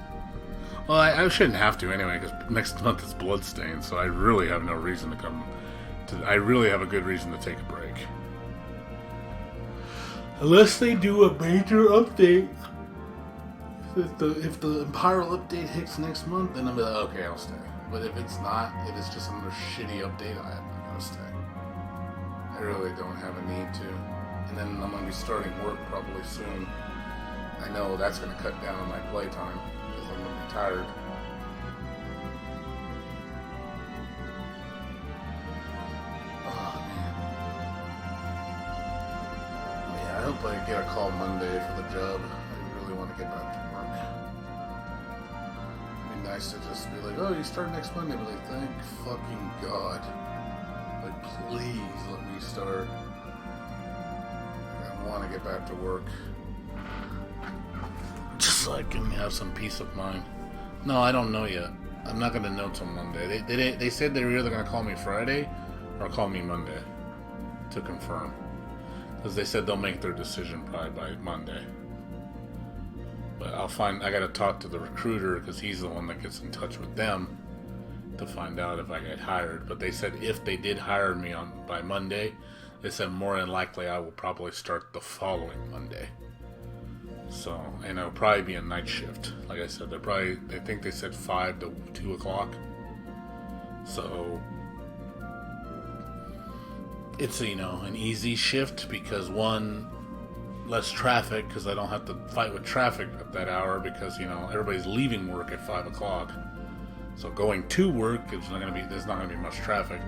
S1: Well, I shouldn't have to anyway, because next month is Bloodstained, so I really have no reason to come. I really have a good reason to take a break, unless they do a major update. If the Imperial update hits next month, then I'll be like, okay, I'll stay. But if it's not, if it's just another shitty update, I'm not gonna stay. I really don't have a need to. And then I'm gonna be starting work probably soon. I know that's gonna cut down on my playtime because I'm gonna be tired. Oh man. Yeah, I hope I get a call Monday for the job. I really want to get back to work. Nice to just be like, oh, you start next Monday. But like, thank fucking God. Like, please let me start. I want to get back to work. Just so I can have some peace of mind. No, I don't know yet. I'm not going to know till Monday. They said they were either going to call me Friday or call me Monday to confirm. Because they said they'll make their decision probably by Monday. But I gotta talk to the recruiter because he's the one that gets in touch with them to find out if I get hired. But they said if they did hire me by Monday, they said more than likely I will probably start the following Monday. So, and it'll probably be a night shift. Like I said, they think they said 5 to 2 o'clock. So it's, you know, an easy shift because one, less traffic because I don't have to fight with traffic at that hour because, you know, everybody's leaving work at 5 o'clock. So going to work, there's not going to be much traffic.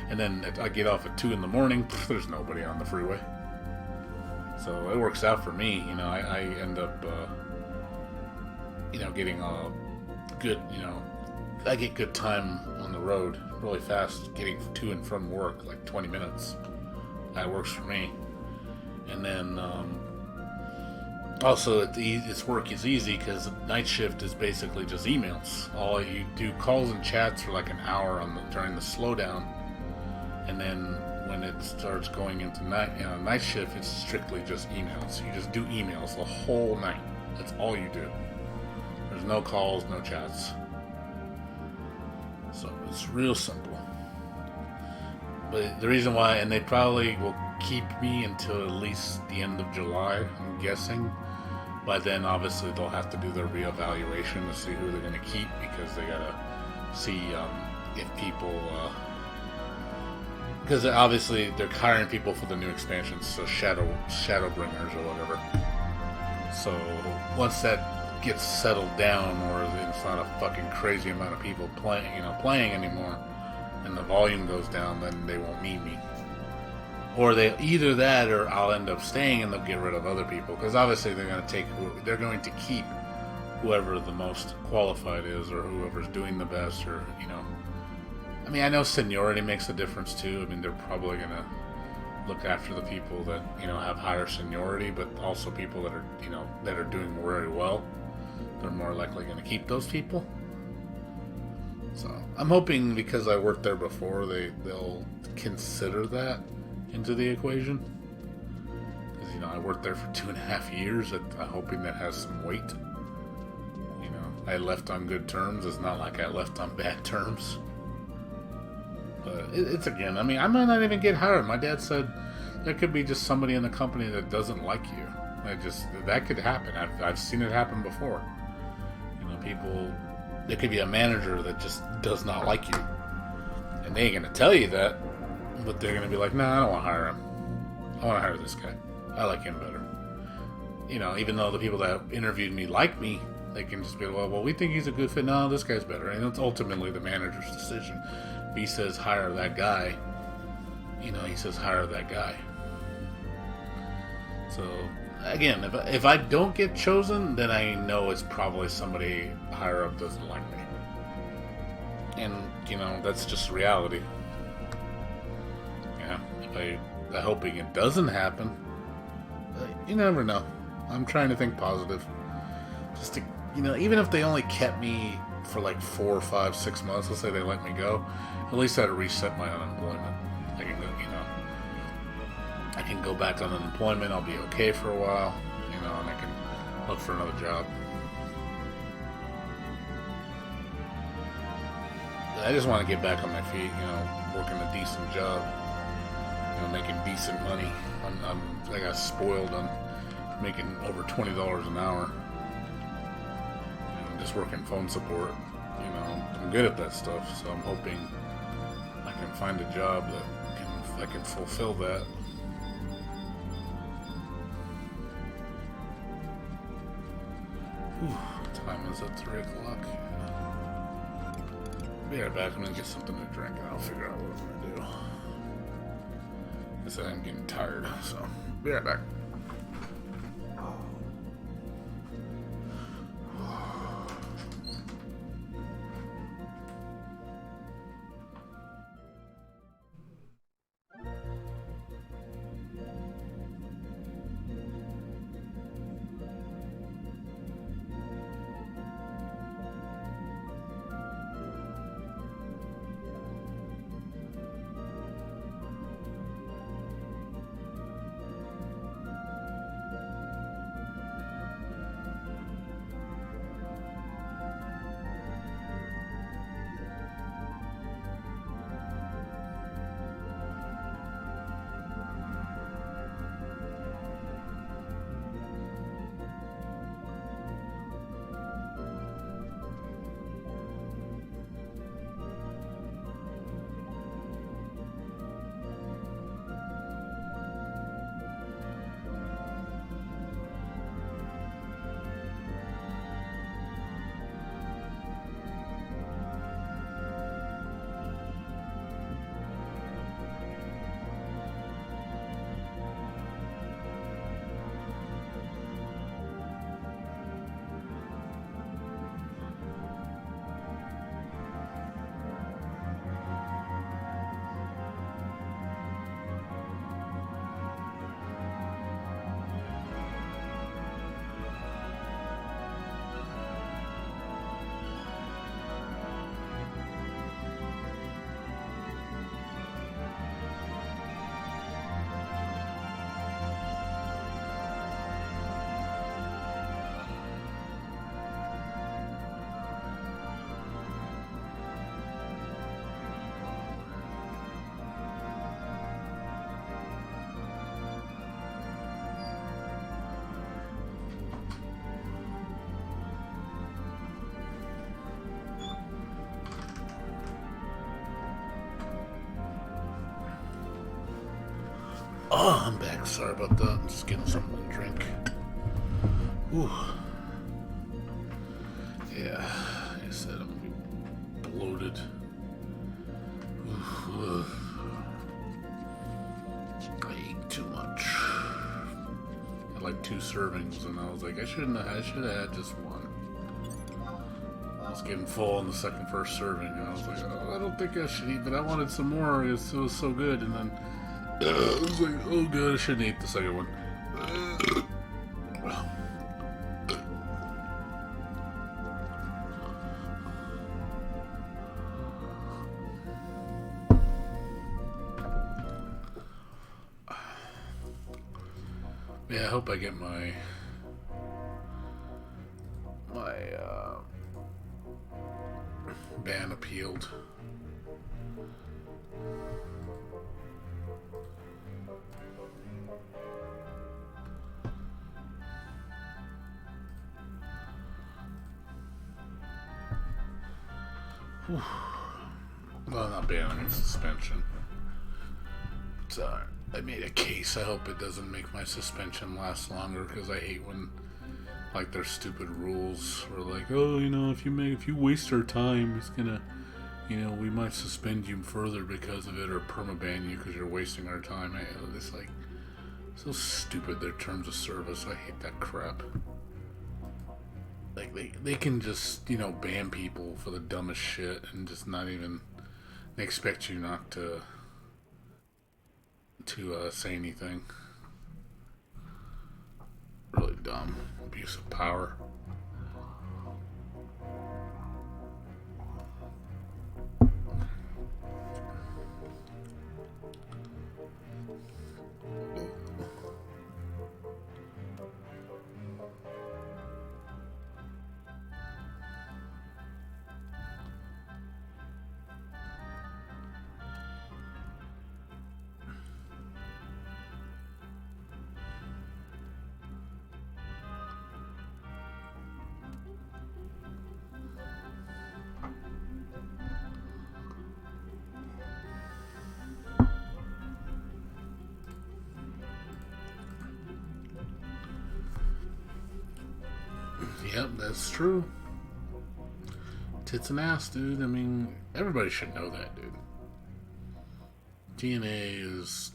S1: And then I get off at 2 in the morning, there's nobody on the freeway. So it works out for me, you know. I end up, you know, getting a good, you know, I get good time on the road really fast, getting to and from work, like 20 minutes. That works for me. And then, also, its work is easy because night shift is basically just emails. All you do calls and chats for like an hour during the slowdown, and then when it starts going into night shift, it's strictly just emails. You just do emails the whole night. That's all you do. There's no calls, no chats. So it's real simple. But the reason why, and they probably will keep me until at least the end of July, I'm guessing. By then, obviously, they'll have to do their reevaluation to see who they're going to keep because they got to see if people... because obviously, they're hiring people for the new expansions, so Shadowbringers or whatever. So, once that gets settled down, or it's not a fucking crazy amount of people playing anymore, and the volume goes down, then they won't need me. Or they either that, or I'll end up staying and they'll get rid of other people because obviously they're going to keep whoever the most qualified is, or whoever's doing the best, or you know. I mean, I know seniority makes a difference too. I mean, they're probably going to look after the people that, you know, have higher seniority, but also people that are, you know, that are doing very well. They're more likely going to keep those people. So I'm hoping because I worked there before, they'll consider that into the equation, because, you know, I worked there for 2.5 years. I'm hoping that has some weight. You know, I left on good terms. It's not like I left on bad terms. But it's again, I mean, I might not even get hired. My dad said there could be just somebody in the company that doesn't like you. That could happen. I've seen it happen before. You know, people, there could be a manager that just does not like you, and they ain't gonna tell you that. But they're going to be like, nah, I don't want to hire him. I want to hire this guy. I like him better. even though the people that interviewed me like me, they can just be, well, we think he's a good fit. No, this guy's better. And it's ultimately the manager's decision. If he says hire that guy, he says hire that guy. So, again, if I don't get chosen, then I know it's probably somebody higher up doesn't like me. And, that's just reality. Yeah, I'm hoping it doesn't happen. You never know. I'm trying to think positive. Just to, even if they only kept me for like 4 or 5, 6 months, let's say they let me go, at least I'd reset my unemployment. I can go back on unemployment. I'll be okay for a while, and I can look for another job. But I just want to get back on my feet, working a decent job, making decent money. I got spoiled on making over $20 an hour. Just working phone support. I'm good at that stuff, so I'm hoping I can find a job that I can fulfill that. What time is it? 3 o'clock. Be right back. I'm gonna get something to drink and I'll figure out what I'm gonna do. I said I'm getting tired, so be right back. Oh, I'm back. Sorry about that. I'm just getting something to drink. Ooh. Yeah, like I said, I'm gonna be bloated. Ooh. I ate too much. I had like 2 servings, and I was like, I should have had just one. I was getting full on the first serving, and I was like, oh, I don't think I should eat, but I wanted some more. It was so good, and then I was like, oh good, I shouldn't eat the second one. Yeah, I hope I get my ban appealed. Whew. Well, not ban, I mean suspension. It's alright. I made a case. I hope it doesn't make my suspension last longer because I hate when like there's stupid rules or like, oh, if you waste our time, it's gonna, we might suspend you further because of it or permaban you because you're wasting our time. It's like so stupid. Their terms of service. I hate that crap. Like they can just ban people for the dumbest shit and just not even. They expect you not to say anything. Really dumb. Abuse of power. Yep, that's true. Tits and ass, dude. I mean, everybody should know that, dude. TNA is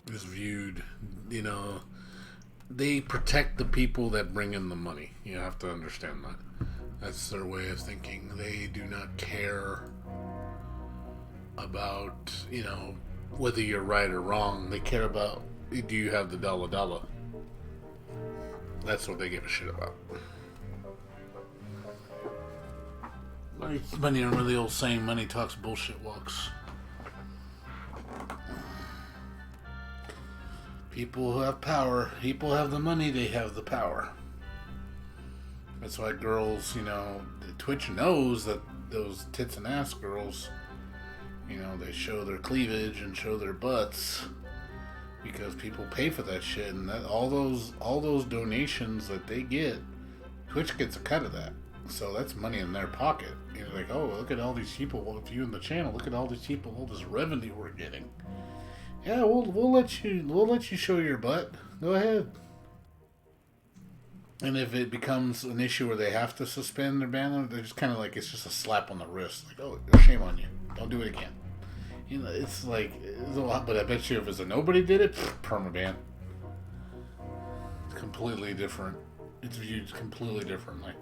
S1: viewed, they protect the people that bring in the money. You have to understand that. That's their way of thinking. They do not care about, whether you're right or wrong. They care about, do you have the dollar? That's what they give a shit about. Money, remember the old saying, money talks, bullshit walks. People who have power, people have the money, they have the power. That's why girls, Twitch knows that those tits and ass girls, they show their cleavage and show their butts because people pay for that shit, and that all those donations that they get, Twitch gets a cut of that. So that's money in their pocket. Like, oh, look at all these people viewing the channel. Look at all these people, all this revenue we're getting. Yeah, we'll let you show your butt. Go ahead. And if it becomes an issue where they have to suspend their ban, they're just kind of like, it's just a slap on the wrist. Like, oh, shame on you. Don't do it again. It's like, it's a lot, but I bet you if it's a nobody did it, permaban. It's completely different. It's viewed completely differently.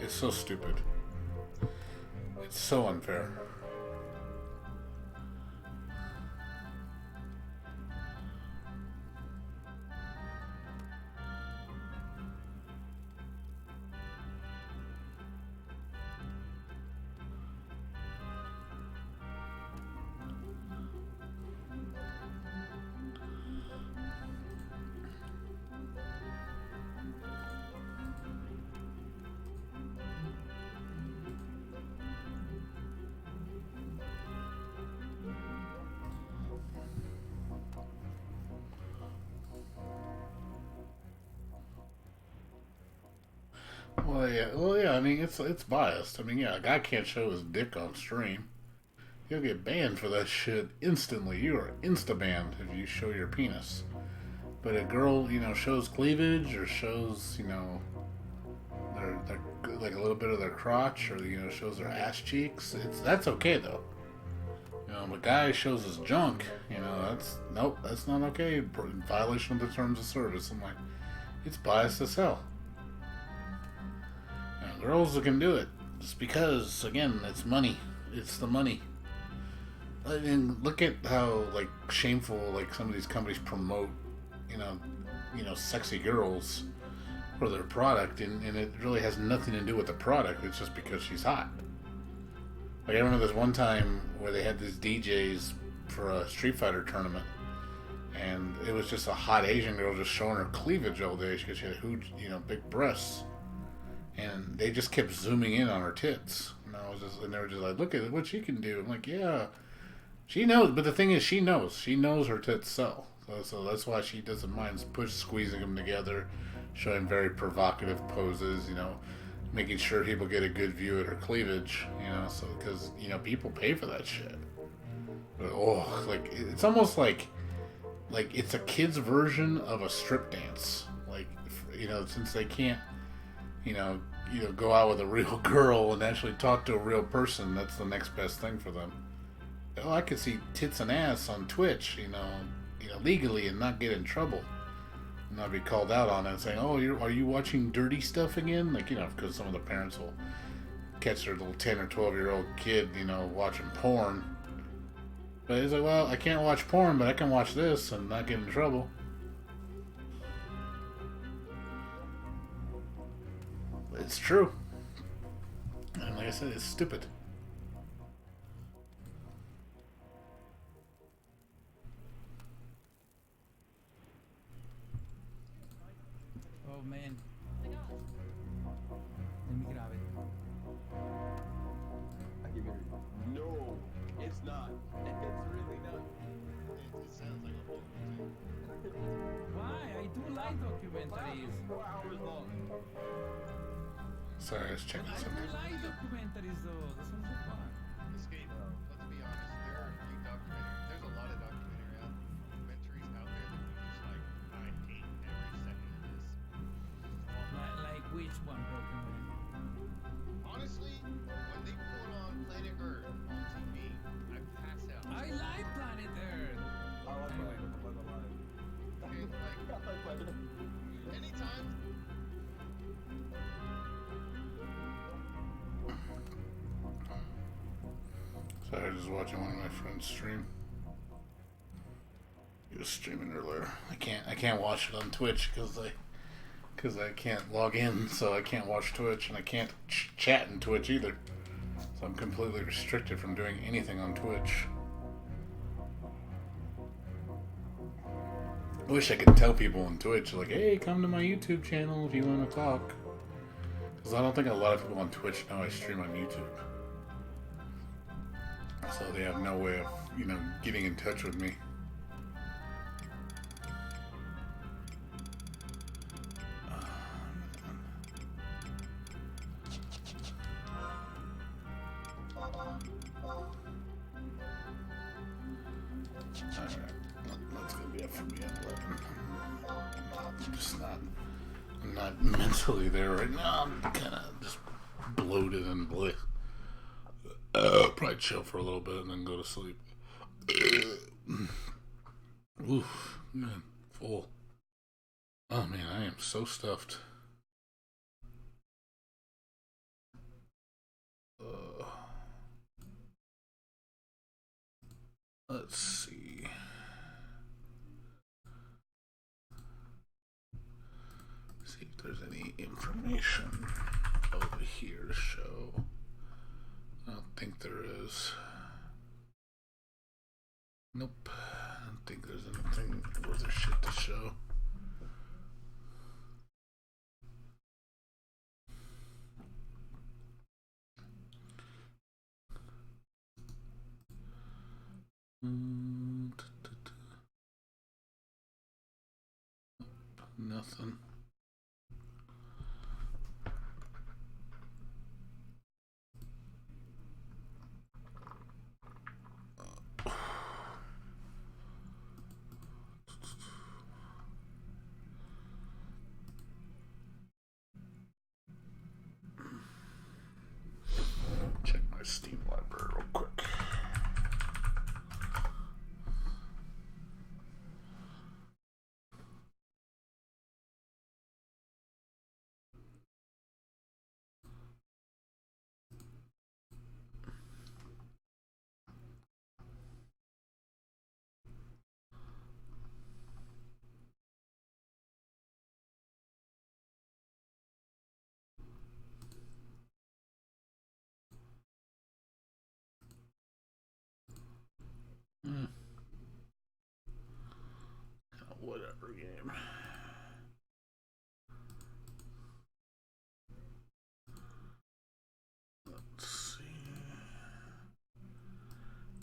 S1: It's so stupid. It's so unfair. Well, yeah. I mean, it's biased. I mean, yeah, a guy can't show his dick on stream. You'll get banned for that shit instantly. You are insta-banned if you show your penis. But a girl, shows cleavage or shows, their like a little bit of their crotch or shows their ass cheeks. That's okay though. If a guy shows his junk, that's not okay. In violation of the terms of service. I'm like, it's biased as hell. Girls can do it just because, again, it's money. It's the money. I mean, look at how shameful some of these companies promote, sexy girls for their product, and it really has nothing to do with the product. It's just because she's hot. I remember this one time where they had these DJs for a Street Fighter tournament, and it was just a hot Asian girl just showing her cleavage all day because she had huge, big breasts. And they just kept zooming in on her tits. And they were just like, look at what she can do. I'm like, yeah, she knows. But the thing is, she knows. She knows her tits sell. So that's why she doesn't mind squeezing them together, showing very provocative poses, making sure people get a good view of her cleavage, so because, people pay for that shit. But, it's almost like like it's a kid's version of a strip dance. Like, since they can't, you know, go out with a real girl and actually talk to a real person, that's the next best thing for them. Oh, I could see tits and ass on Twitch, legally and not get in trouble, and not be called out on it and saying, "Oh, are you watching dirty stuff again?" Like, because some of the parents will catch their little 10 or 12-year-old kid, watching porn. But it's like, well, I can't watch porn, but I can watch this and not get in trouble. It's true. And like I said, it's stupid.
S2: Oh man. Let me grab it.
S3: No, it's not. It's really not.
S4: It sounds like a movie.
S2: Why? I do like documentaries.
S3: 4 hours long.
S1: Sorry, I was checking
S2: I do
S1: something.
S2: like documentaries though. Those are so fun.
S4: Escape. Let's be honest. There are a few documentaries. There's a lot of documentaries out there that you're just like, I hate every second of this.
S2: Like which one, Broken Man?
S4: Honestly, when they put on Planet Earth on TV, I pass out.
S2: I like Planet Earth.
S3: I like
S2: Anyway.
S4: Okay, like anytime.
S1: So I was just watching one of my friends stream. He was streaming earlier. I can't watch it on Twitch because I can't log in, so I can't watch Twitch, and I can't chat in Twitch either. So I'm completely restricted from doing anything on Twitch. I wish I could tell people on Twitch, like, hey, come to my YouTube channel if you want to talk. Because I don't think a lot of people on Twitch know I stream on YouTube. So they have no way of, getting in touch with me. Alright, that's gonna be up for me at 11. I'm just I'm not mentally there right now. I'm kind of just bloated and bleh. Probably chill for a little bit and then go to sleep. Oof, man, full. Oh man, I am so stuffed. Let's see. See if there's any information over here to show. I don't think there is. Nope. I don't think there's anything worth a shit to show. Nothing. Check my Steam library real quick. Whatever game. Let's see.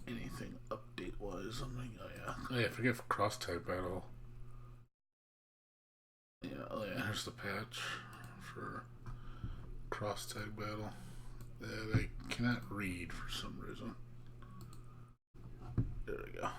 S1: Anything update wise? Something. Oh yeah, forget cross tag battle. Yeah, oh yeah, here's the patch for cross tag battle that I cannot read for some reason. There we go.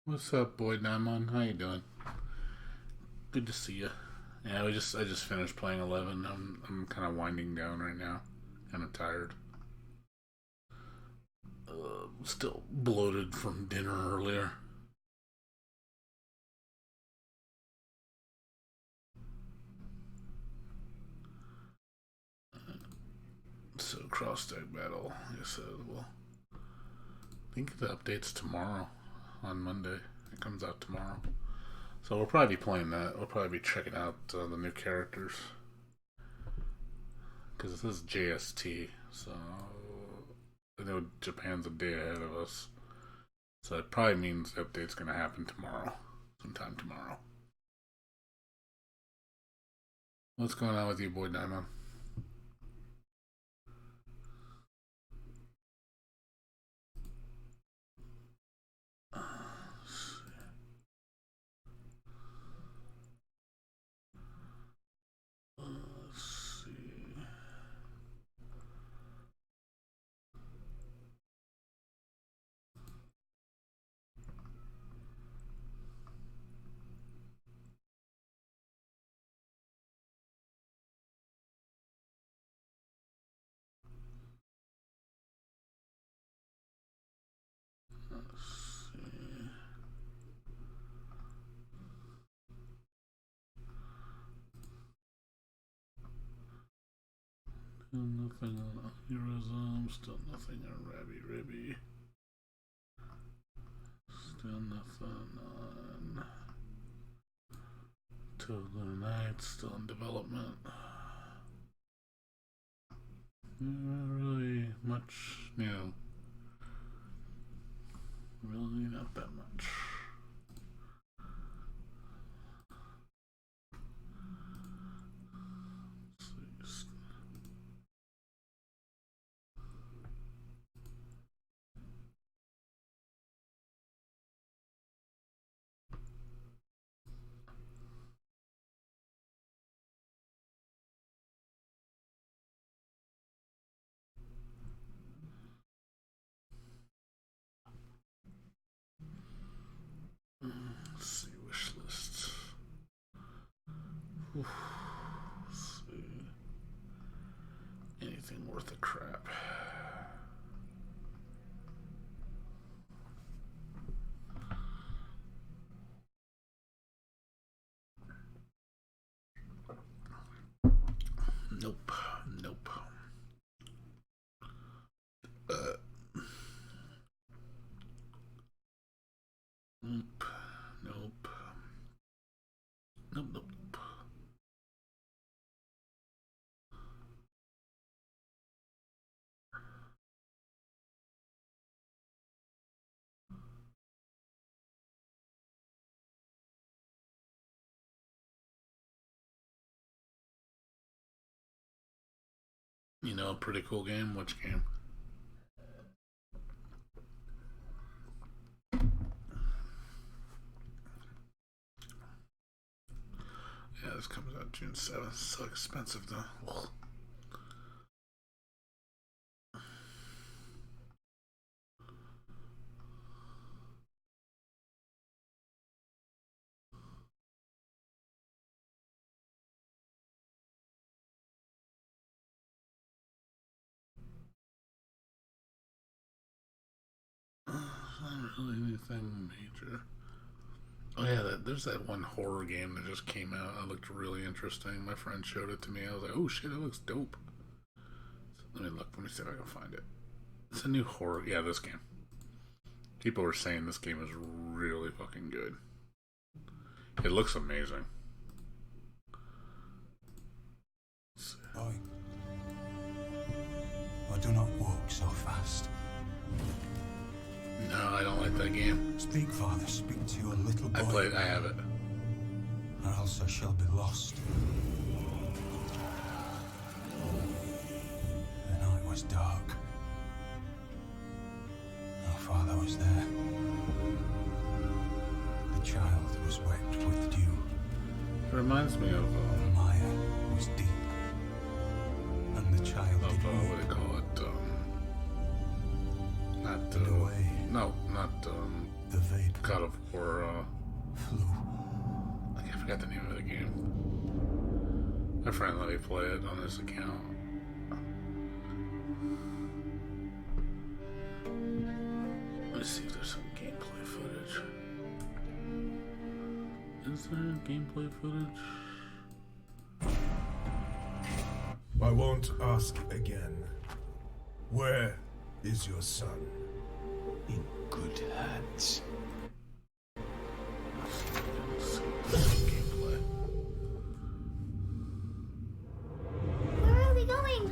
S1: What's up, Boyd Namon? How you doing? Good to see you. Yeah, I just finished playing 11. I'm kind of winding down right now. Kind of tired. Still bloated from dinner earlier. So cross deck battle. I said, well, I think the update's tomorrow on Monday. It comes out tomorrow. So we'll probably be playing that. We'll probably be checking out the new characters. Because this is JST, so I know Japan's a day ahead of us. So it probably means the update's going to happen tomorrow. Sometime tomorrow. What's going on with you, Boyd Diamond? Nothing on Heroism, still nothing on Rabby Ribby. Still nothing on Tilden Knights, still in development. Not really much new. Really not that much. Let's see, wish list. Let's see. Anything worth a crap. Nope. Nope. Nope. Nope. Nope. Nope. You know, a pretty cool game. Which game? Yeah, this comes out June 7th. It's so expensive though. Ugh. Not really anything major. Oh yeah, there's that one horror game that just came out. It looked really interesting. My friend showed it to me. I was like, oh shit, it looks dope. So let me see if I can find it. It's a new horror. Yeah, this game. People were saying this game is really fucking good. It looks amazing.
S5: Boy, I do not walk so fast.
S1: No, I don't like that game.
S5: Speak, Father, speak to your little boy.
S1: I have it.
S5: Or else I shall be lost. The night was dark. Our father was there. The child was wet with dew.
S1: It reminds me of
S5: The mire was deep. And the child did
S1: what do
S5: weep.
S1: they call it? Not
S5: And away
S1: no, not
S5: the vapor
S1: God of War. My friend let me play it on his account. Let's see if there's some gameplay footage. Is there gameplay footage?
S6: I won't ask again. Where is your son?
S5: In good hands.
S1: Let's see if there's some gameplay.
S7: Where are we going?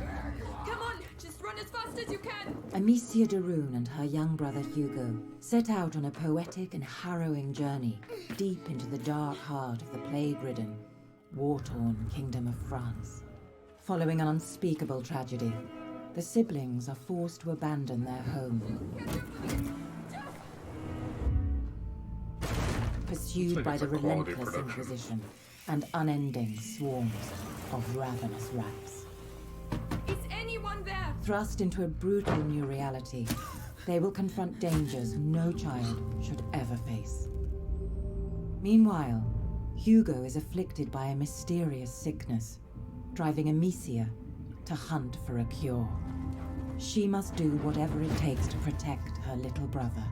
S8: Come on, just run as fast as you can.
S9: Amicia de Rune and her young brother Hugo set out on a poetic and harrowing journey deep into the dark heart of the plague-ridden, war-torn Kingdom of France. Following an unspeakable tragedy, the siblings are forced to abandon their home. Pursued
S1: like
S9: by
S1: it's
S9: the
S1: a quality
S9: relentless
S1: production.
S9: Inquisition and unending swarms of ravenous rats.
S8: Is anyone there?
S9: Thrust into a brutal new reality, they will confront dangers no child should ever face. Meanwhile, Hugo is afflicted by a mysterious sickness, driving Amicia to hunt for a cure. She must do whatever it takes to protect her little brother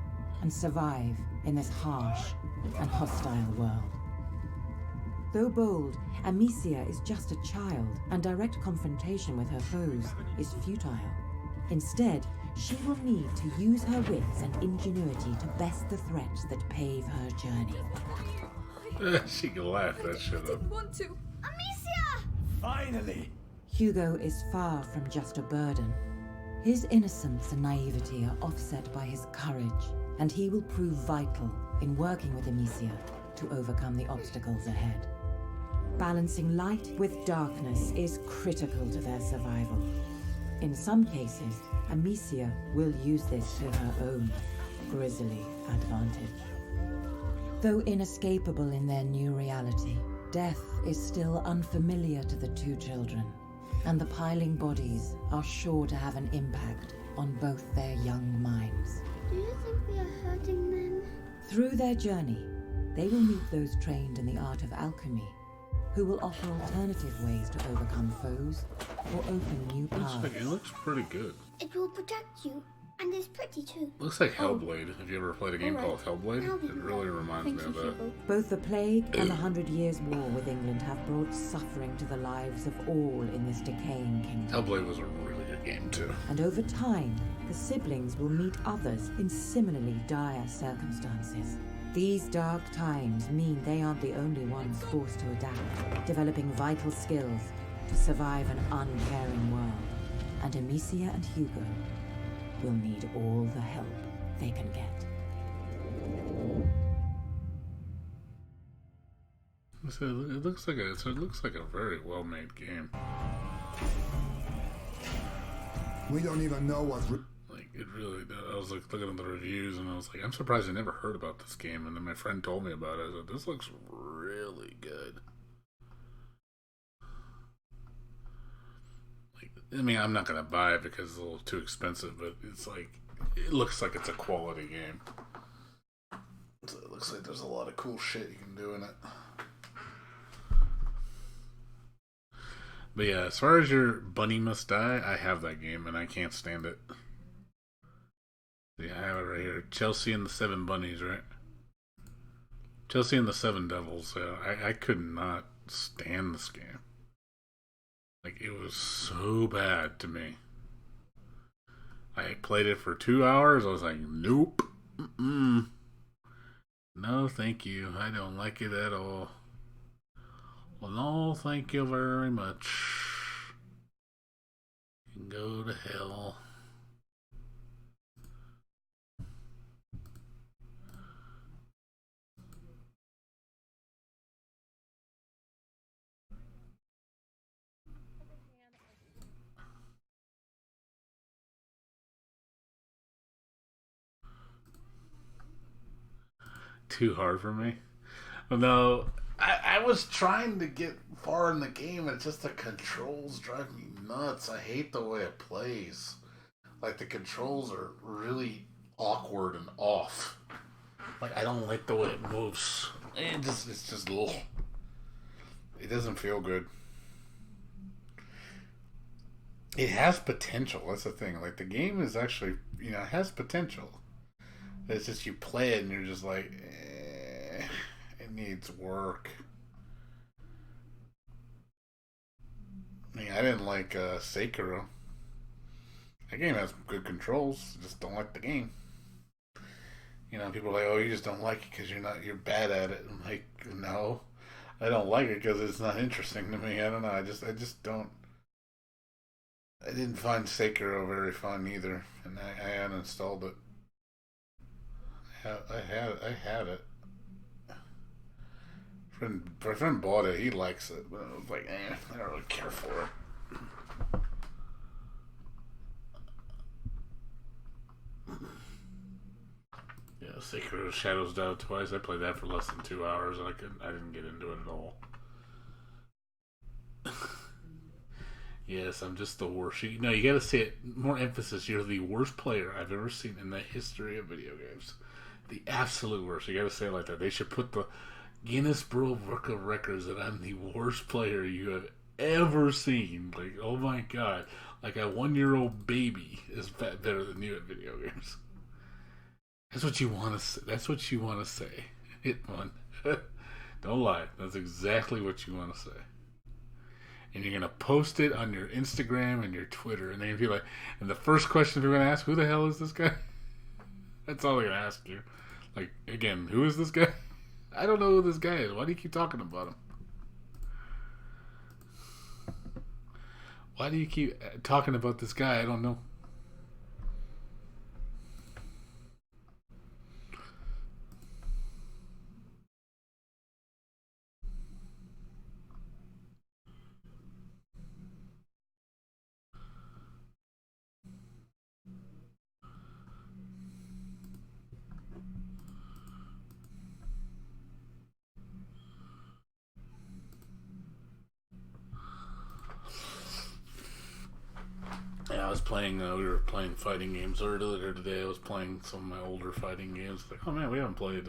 S9: and survive in this harsh and hostile world. Though bold, Amicia is just a child, and direct confrontation with her foes is futile. Instead, she will need to use her wits and ingenuity to best the threats that pave her journey.
S1: She can laugh that shit up.
S8: Didn't want to.
S7: Amicia!
S6: Finally!
S9: Hugo is far from just a burden. His innocence and naivety are offset by his courage, and he will prove vital in working with Amicia to overcome the obstacles ahead. Balancing light with darkness is critical to their survival. In some cases, Amicia will use this to her own grisly advantage. Though inescapable in their new reality, death is still unfamiliar to the two children, and the piling bodies are sure to have an impact on both their young minds.
S7: Do you think we are hurting them?
S9: Through their journey, they will meet those trained in the art of alchemy, who will offer alternative ways to overcome foes or open new paths.
S1: It looks pretty good.
S7: It will protect you, and it's pretty too.
S1: Looks like Hellblade. Have you ever played a game called Hellblade?
S7: Now we
S1: It really
S7: know.
S1: reminds
S7: Thank
S1: me
S7: you,
S1: of that.
S7: Hugo.
S9: Both the plague and the 100 Years' War with England have brought suffering to the lives of all in this decaying kingdom.
S1: Hellblade was a really good game too.
S9: And over time, the siblings will meet others in similarly dire circumstances. These dark times mean they aren't the only ones forced to adapt, developing vital skills to survive an uncaring world. And Amicia and Hugo will need all the help they can get.
S1: So it looks like a very well made game.
S10: We don't even know what's.
S1: Like it really does. I was like looking at the reviews and I was like, I'm surprised I never heard about this game. And then my friend told me about it. I said, this looks really good. Like, I mean, I'm not gonna buy it because it's a little too expensive, but it's like it looks like it's a quality game. So it looks like there's a lot of cool shit you can do in it. But yeah, as far as your bunny must die, I have that game and I can't stand it. Yeah, I have it right here. Chelsea and the Seven Bunnies, right? Chelsea and the Seven Devils. I could not stand this game. Like, it was so bad to me. I played it for 2 hours. I was like, nope. Mm-mm. No, thank you. I don't like it at all. Well, no, thank you very much. You can go to hell. Too hard for me? No, I was trying to get far in the game and just the controls drive me nuts. I hate the way it plays. Like the controls are really awkward and off. Like I don't like the way it moves. It's just little. It doesn't feel good. It has potential. That's the thing. Like, the game is actually, you know, it has potential. It's just you play it and you're just like, it needs work. I mean, I didn't like Sekiro. That game has good controls. Just don't like the game. You know, people are like, "Oh, you just don't like it because you're bad at it." I'm like, no, I don't like it because it's not interesting to me. I don't know. I just don't. I didn't find Sekiro very fun either, and I uninstalled it. I had it. My friend bought it. He likes it, but I was like, I don't really care for it. Yeah, Sekiro Shadows Die Twice. I played that for less than 2 hours, and I didn't get into it at all. Yes, I'm just the worst. You gotta say it more emphasis. You're the worst player I've ever seen in the history of video games. The absolute worst. You gotta say it like that. They should put the Guinness Book of Records that I'm the worst player you have ever seen. Like, oh my god. Like a 1-year-old baby is better than you at video games. That's what you want to say. That's what you want to say. Hit one. Don't lie. That's exactly what you want to say. And you're going to post it on your Instagram and your Twitter. And then you'll be like, and the first question you're going to ask, who the hell is this guy? That's all they're going to ask you. Like, again, who is this guy? I don't know who this guy is. Why do you keep talking about him? Why do you keep talking about this guy? I don't know. Yeah, I was playing, we were playing fighting games earlier today. I was playing some of my older fighting games. Like, oh man, we haven't played,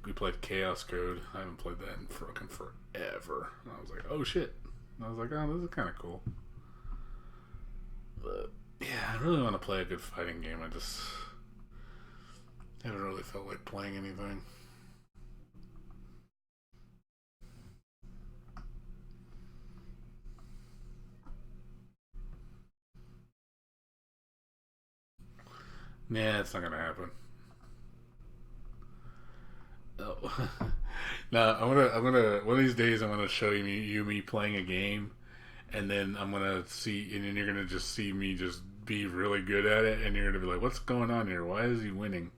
S1: we played Chaos Code. I haven't played that in fucking forever. And I was like, oh shit. And I was like, oh, this is kind of cool. But, yeah, I really want to play a good fighting game. I just haven't really felt like playing anything. Nah, it's not gonna happen. No. No, I'm gonna. One of these days, I'm gonna show you me playing a game, and then I'm gonna see, and then you're gonna just see me just be really good at it, and you're gonna be like, "What's going on here? Why is he winning?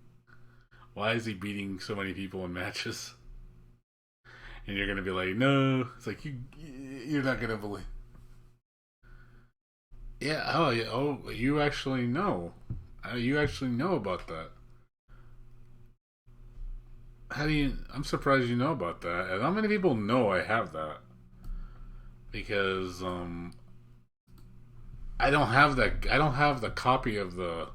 S1: Why is he beating so many people in matches?" And you're gonna be like, "No." It's like you're not gonna believe. Yeah. Oh, yeah. Oh, you actually know. You actually know about that. How do you? I'm surprised you know about that. And how many people know I have that? Because I don't have that. I don't have the copy of the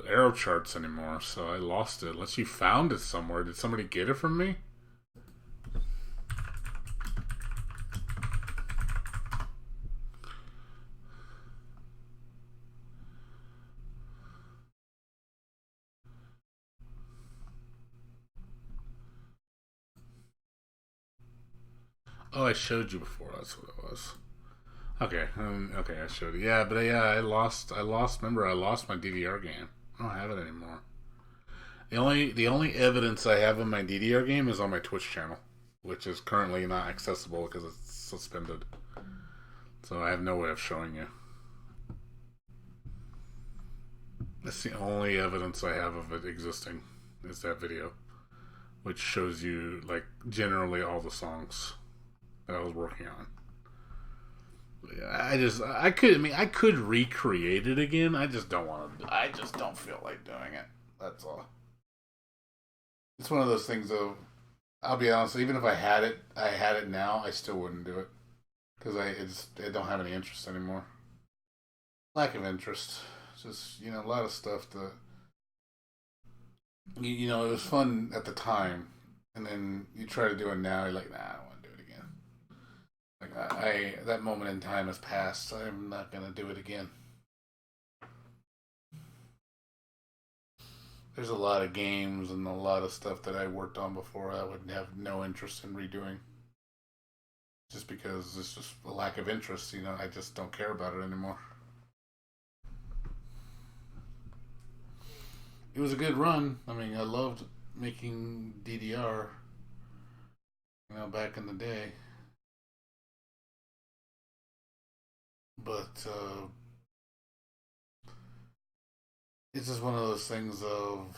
S1: arrow charts anymore. So I lost it. Unless you found it somewhere. Did somebody get it from me? Oh, I showed you before. That's what it was. Okay, okay, I showed you. Yeah, but yeah, I lost. Remember, I lost my DDR game. I don't have it anymore. The only evidence I have of my DDR game is on my Twitch channel, which is currently not accessible because it's suspended. So I have no way of showing you. That's the only evidence I have of it existing, is that video, which shows you like generally all the songs that I was working on. I could recreate it again. I just don't want to. I just don't feel like doing it. That's all. It's one of those things though. I'll be honest. Even if I had it now, I still wouldn't do it because I don't have any interest anymore. Lack of interest. Just a lot of stuff that it was fun at the time, and then you try to do it now. You're like, nah, I don't want to do it again. Like I that moment in time has passed. I'm not gonna do it again. There's a lot of games and a lot of stuff that I worked on before I would have no interest in redoing. Just because it's just a lack of interest, you know, I just don't care about it anymore. It was a good run. I mean, I loved making DDR, you know, back in the day. But it's just one of those things of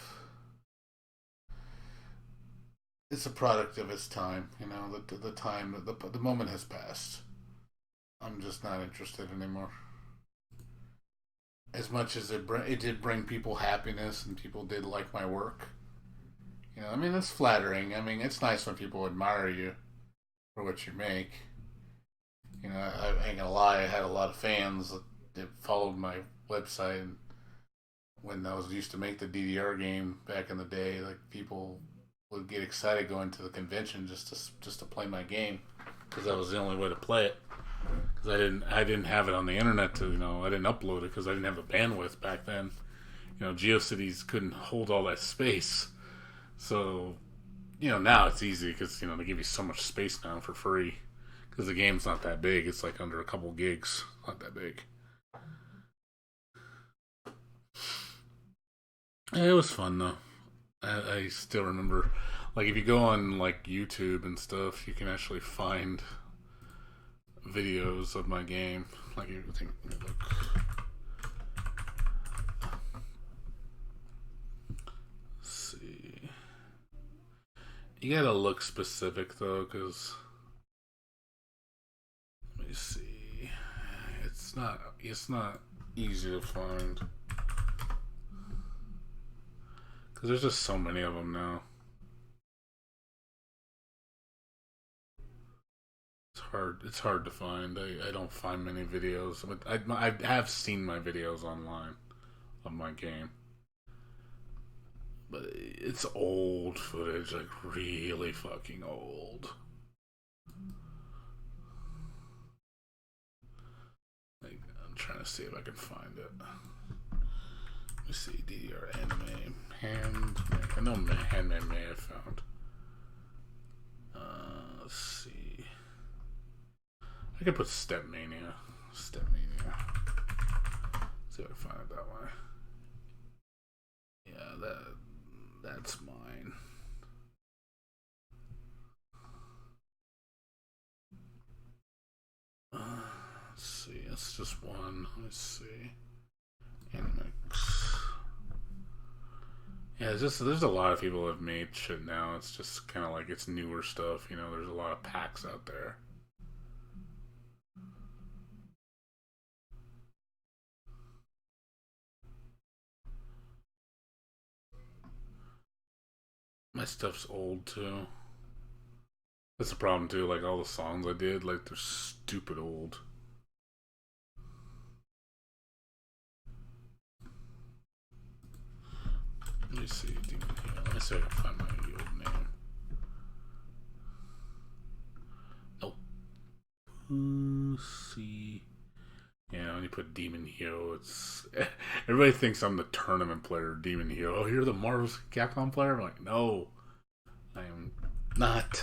S1: it's a product of its time, you know. The time, the moment has passed. I'm just not interested anymore. As much as it did bring people happiness and people did like my work, you know. I mean, it's flattering. I mean, it's nice when people admire you for what you make. You know, I ain't gonna lie. I had a lot of fans that followed my website, and when I was used to make the DDR game back in the day, like people would get excited going to the convention just to play my game because that was the only way to play it. Because I didn't have it on the internet to, you know, I didn't upload it because I didn't have the bandwidth back then. You know, GeoCities couldn't hold all that space. So, you know, now it's easy because, you know, they give you so much space now for free because the game's not that big. It's like under a couple gigs, not that big. It was fun though. I still remember, like, if you go on like YouTube and stuff, you can actually find videos of my game. Like, you think, look. Let's see. You gotta look specific though, because let me see. It's not easy to find. Because there's just so many of them now. It's hard to find. I don't find many videos. But I have seen my videos online of my game. But it's old footage, like really fucking old. Like, I'm trying to see if I can find it. Let me see, DDR anime. I know Handmade may have found. Let's see. I could put Stepmania. See if I can find it that way. Yeah, that's mine. Let's see. It's just one. Let's see. Animix. Yeah, there's a lot of people that have made shit now. It's just kind of like it's newer stuff, you know. There's a lot of packs out there. My stuff's old too. That's the problem too. Like all the songs I did, like they're stupid old. Let me see, Demon Hill. Let me see if I can find my old name. Nope. See. Yeah, when you put Demon Hero, it's everybody thinks I'm the tournament player, Demon Hero. Oh, you're the Marvel Capcom player? I'm like, no, I am not.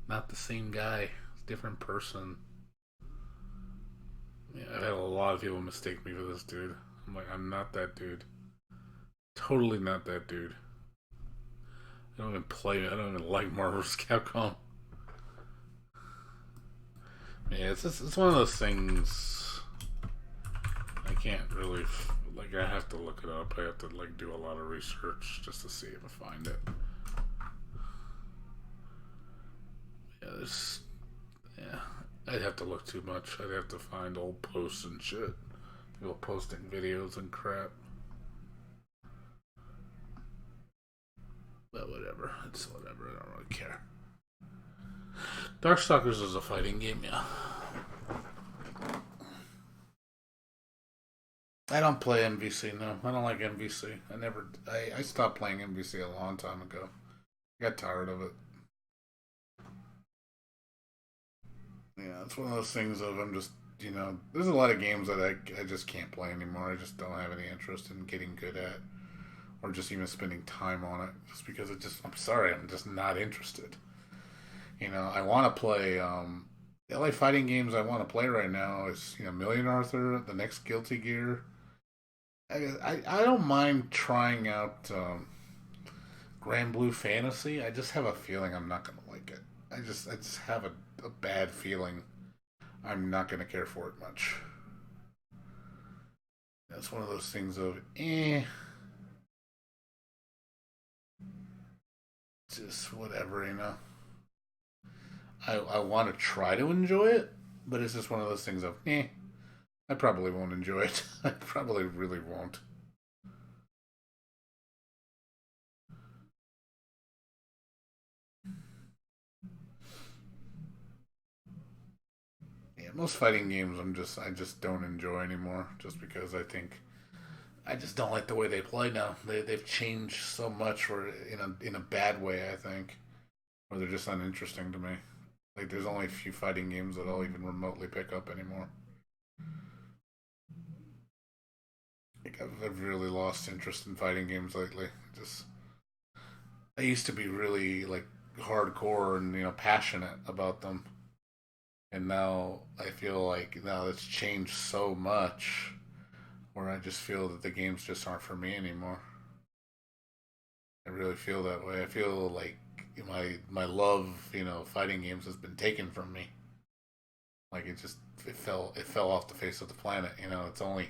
S1: Not the same guy. Different person. Yeah, I've had a lot of people mistake me for this dude. I'm like, I'm not that dude. Totally not that dude. I don't even play. I don't even like Marvel's Capcom. Yeah, it's one of those things. I can't really like. I have to look it up. I have to like do a lot of research just to see if I find it. Yeah, I'd have to look too much. I'd have to find old posts and shit. People posting videos and crap. But whatever. It's whatever. I don't really care. Darkstalkers is a fighting game, yeah. I don't play MVC, no. I don't like MVC. I stopped playing MVC a long time ago. I got tired of it. Yeah, it's one of those things of I'm just, there's a lot of games that I just can't play anymore. I just don't have any interest in getting good at, or just even spending time on it, just because I'm sorry, I'm just not interested. I want to play, the only fighting games I want to play right now is, Million Arthur, the next Guilty Gear. I don't mind trying out Grand Blue Fantasy. I just have a feeling I'm not going to like it. I just have a bad feeling I'm not going to care for it much. That's one of those things of, just whatever. I want to try to enjoy it, but it's just one of those things of, I probably won't enjoy it. I probably really won't. Yeah, most fighting games I just don't enjoy anymore, just because I just don't like the way they play now. They've changed so much, for in a bad way, I think, or they're just uninteresting to me. Like, there's only a few fighting games that I'll even remotely pick up anymore. Like, I've really lost interest in fighting games lately. I used to be really, like, hardcore and, passionate about them. And now I feel like now it's changed so much, where I just feel that the games just aren't for me anymore. I really feel that way. I feel like my love, fighting games has been taken from me. Like, it fell off the face of the planet. It's only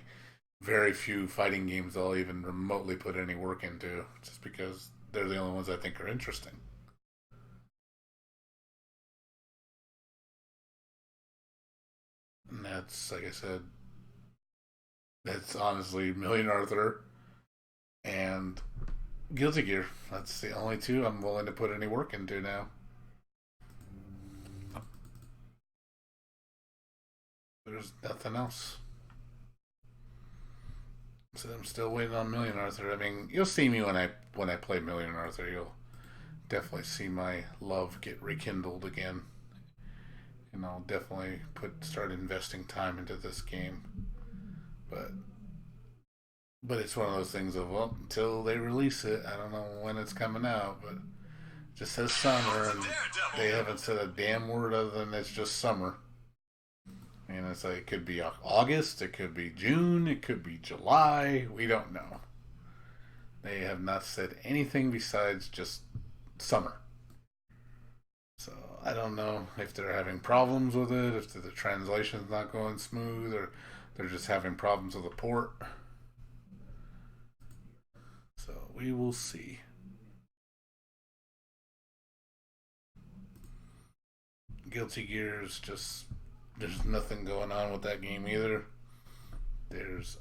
S1: very few fighting games I'll even remotely put any work into, just because they're the only ones I think are interesting. And that's, like I said, that's honestly Million Arthur and Guilty Gear. That's the only two I'm willing to put any work into now. There's nothing else. So I'm still waiting on Million Arthur. I mean, you'll see me when I play Million Arthur. You'll definitely see my love get rekindled again, and I'll definitely start investing time into this game. But it's one of those things of, well, until they release it, I don't know when it's coming out, but it just says summer, and they haven't said a damn word other than it's just summer. And it's like, it could be August, it could be June, it could be July, we don't know. They have not said anything besides just summer. So I don't know if they're having problems with it, if the translation's not going smooth, or they're just having problems with the port. So we will see. Guilty Gear is just, there's nothing going on with that game either.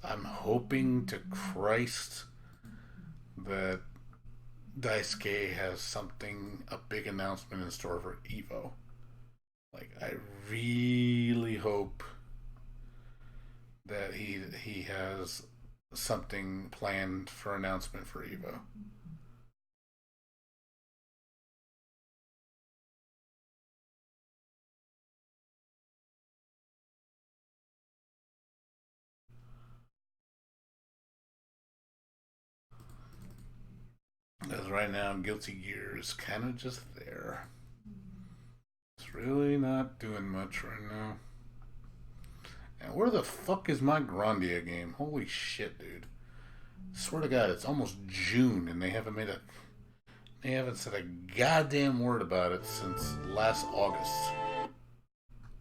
S1: I'm hoping to Christ that Daisuke has a big announcement in store for Evo. Like, I really hope that he has something planned for announcement for Evo. Because right now, Guilty Gear is kind of just there. It's really not doing much right now. And where the fuck is my Grandia game? Holy shit, dude. Swear to God, it's almost June and they haven't said a goddamn word about it since last August.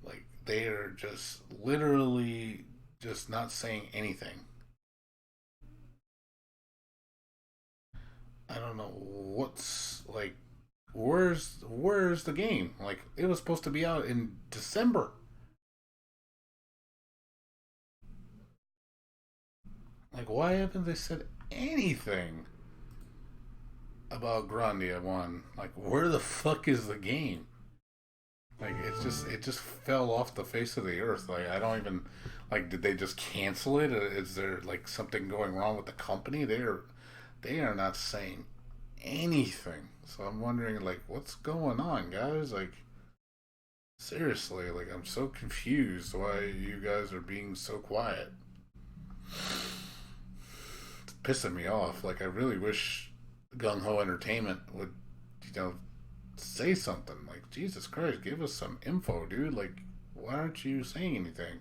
S1: Like, they are just literally just not saying anything. I don't know what's, like, where's the game? Like, it was supposed to be out in December. Like, why haven't they said anything about Grandia 1? Like, where the fuck is the game? Like, it just fell off the face of the earth. Like, I don't even, like, did they just cancel it? Is there, like, something going wrong with the company? They are not saying anything. So I'm wondering, like, what's going on, guys? Like, Seriously, like, I'm so confused why you guys are being so quiet. It's pissing me off. Like, I really wish Gung Ho Entertainment would, say something. Like, Jesus Christ, give us some info, dude. Like, why aren't you saying anything?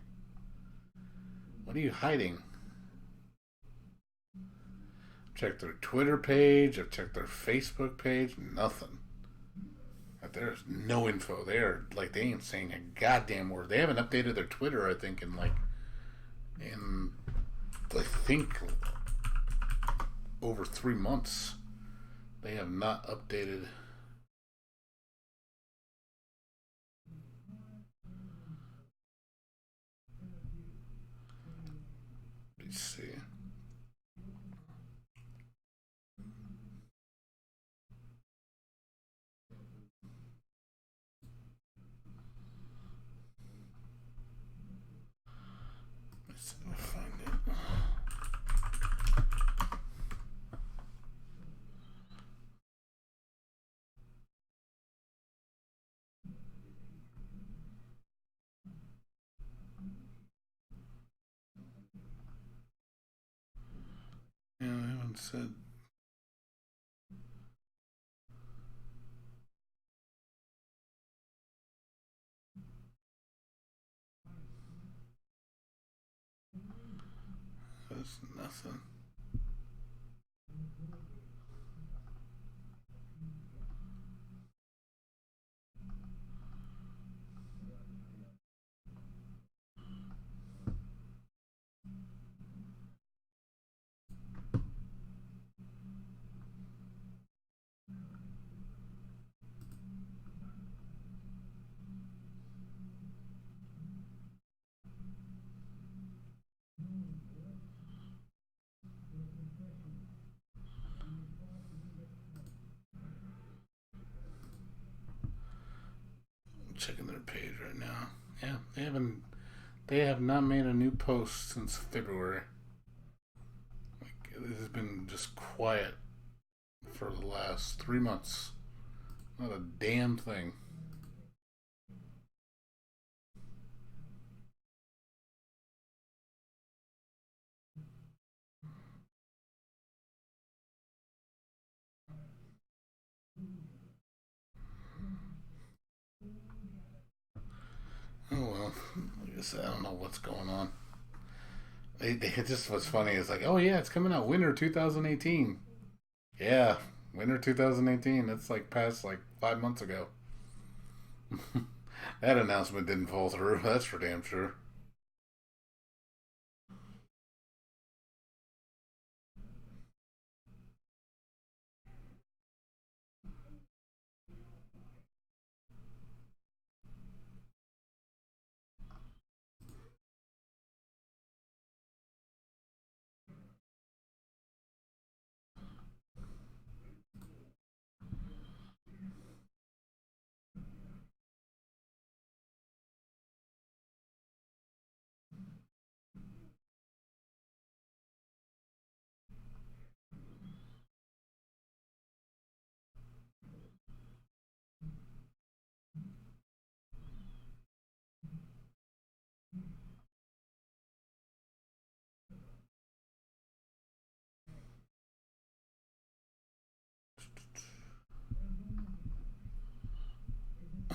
S1: What are you hiding? I've checked their Twitter page. I've checked their Facebook page. Nothing. There's no info there. Like, they ain't saying a goddamn word. They haven't updated their Twitter, I think, in over 3 months. They have not updated. Let's see. Let's see if I find it. Yeah, I haven't said. There's nothing. I'm checking their page right now. Yeah, they have not made a new post since February. Like, it has been just quiet for the last 3 months. Not a damn thing. Oh well, like I said, I don't know what's going on. They just what's funny is like, oh yeah, it's coming out winter 2018. Yeah, winter 2018. That's like past like 5 months ago. That announcement didn't fall through. That's for damn sure.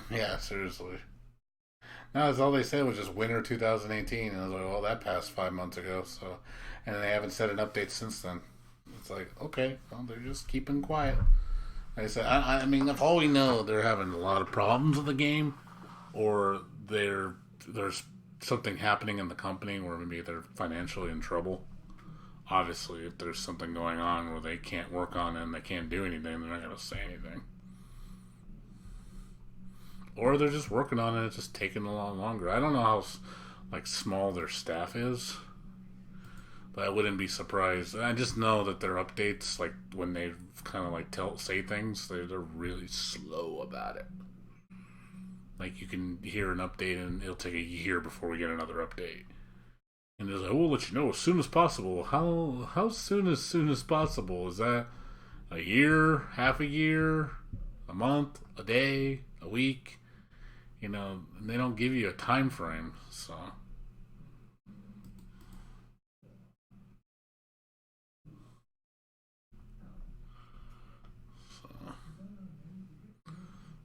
S1: Yeah, seriously. No, that's all they said was just winter 2018, and I was like, well, that passed 5 months ago. So, and they haven't said an update since then. It's like, okay, well, they're just keeping quiet. Like I said, I mean, if all we know, they're having a lot of problems with the game, or there's something happening in the company where maybe they're financially in trouble. Obviously, if there's something going on where they can't work on it and they can't do anything, they're not going to say anything. Or they're just working on it, it's just taking a lot longer. I don't know how like small their staff is, but I wouldn't be surprised. I just know that their updates, like when they kind of like say things, they're really slow about it. Like you can hear an update and it'll take a year before we get another update. And they're like, we'll let you know as soon as possible. How soon as possible? Is that a year, half a year, a month, a day, a week? You know, and they don't give you a time frame, so.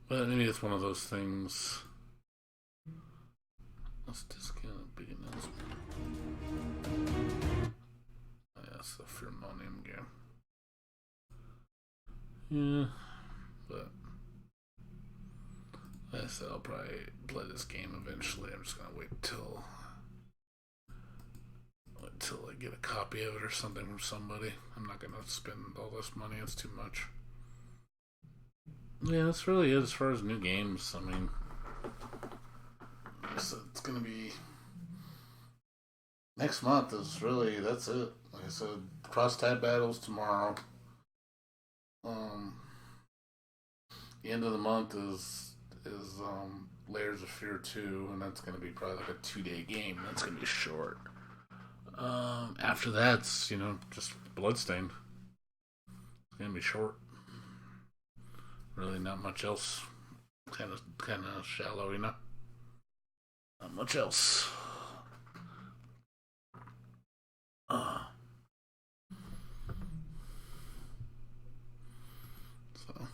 S1: But maybe it's one of those things. Let's discount a big announcement. Oh, yeah, it's the Firmonium game. Yeah, but like I said, I'll probably play this game eventually. I'm just gonna wait until I get a copy of it or something from somebody. I'm not gonna spend all this money. It's too much. Yeah, that's really it as far as new games. I mean, it's gonna be next month. Is really that's it. Like I said, Cross Tab Battles tomorrow. The end of the month is Layers of Fear 2, and that's gonna be probably like a 2-day game. That's gonna be short. After that's just Bloodstained. It's gonna be short. Really not much else. Kind of shallow, Not much else. So,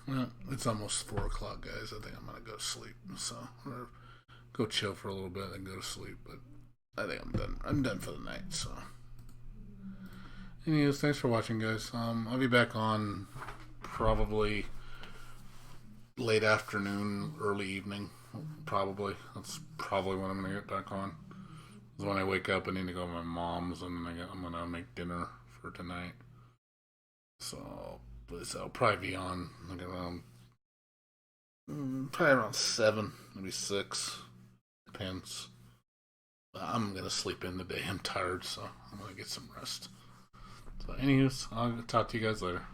S1: well, it's almost 4 o'clock, guys. I think I'm gonna go to sleep. So, or go chill for a little bit and go to sleep. But I think I'm done. I'm done for the night. So, anyways, thanks for watching, guys. I'll be back on probably late afternoon, early evening, probably. That's probably when I'm gonna get back on. Because when I wake up, I need to go to my mom's, and then I'm gonna make dinner for tonight. So, I'll probably be on like around, probably around 7, maybe 6, depends. I'm gonna sleep in today. I'm tired, so I'm gonna get some rest. So, anyways, I'll talk to you guys later.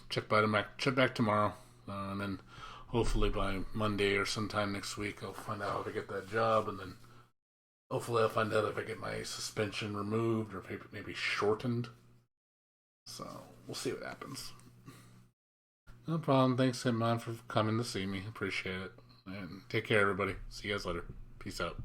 S1: Check back tomorrow, and then hopefully by Monday or sometime next week I'll find out how to get that job, and then hopefully I'll find out if I get my suspension removed or maybe shortened. So we'll see what happens. No problem. Thanks, Hitman, for coming to see me. Appreciate it. And take care, everybody. See you guys later. Peace out.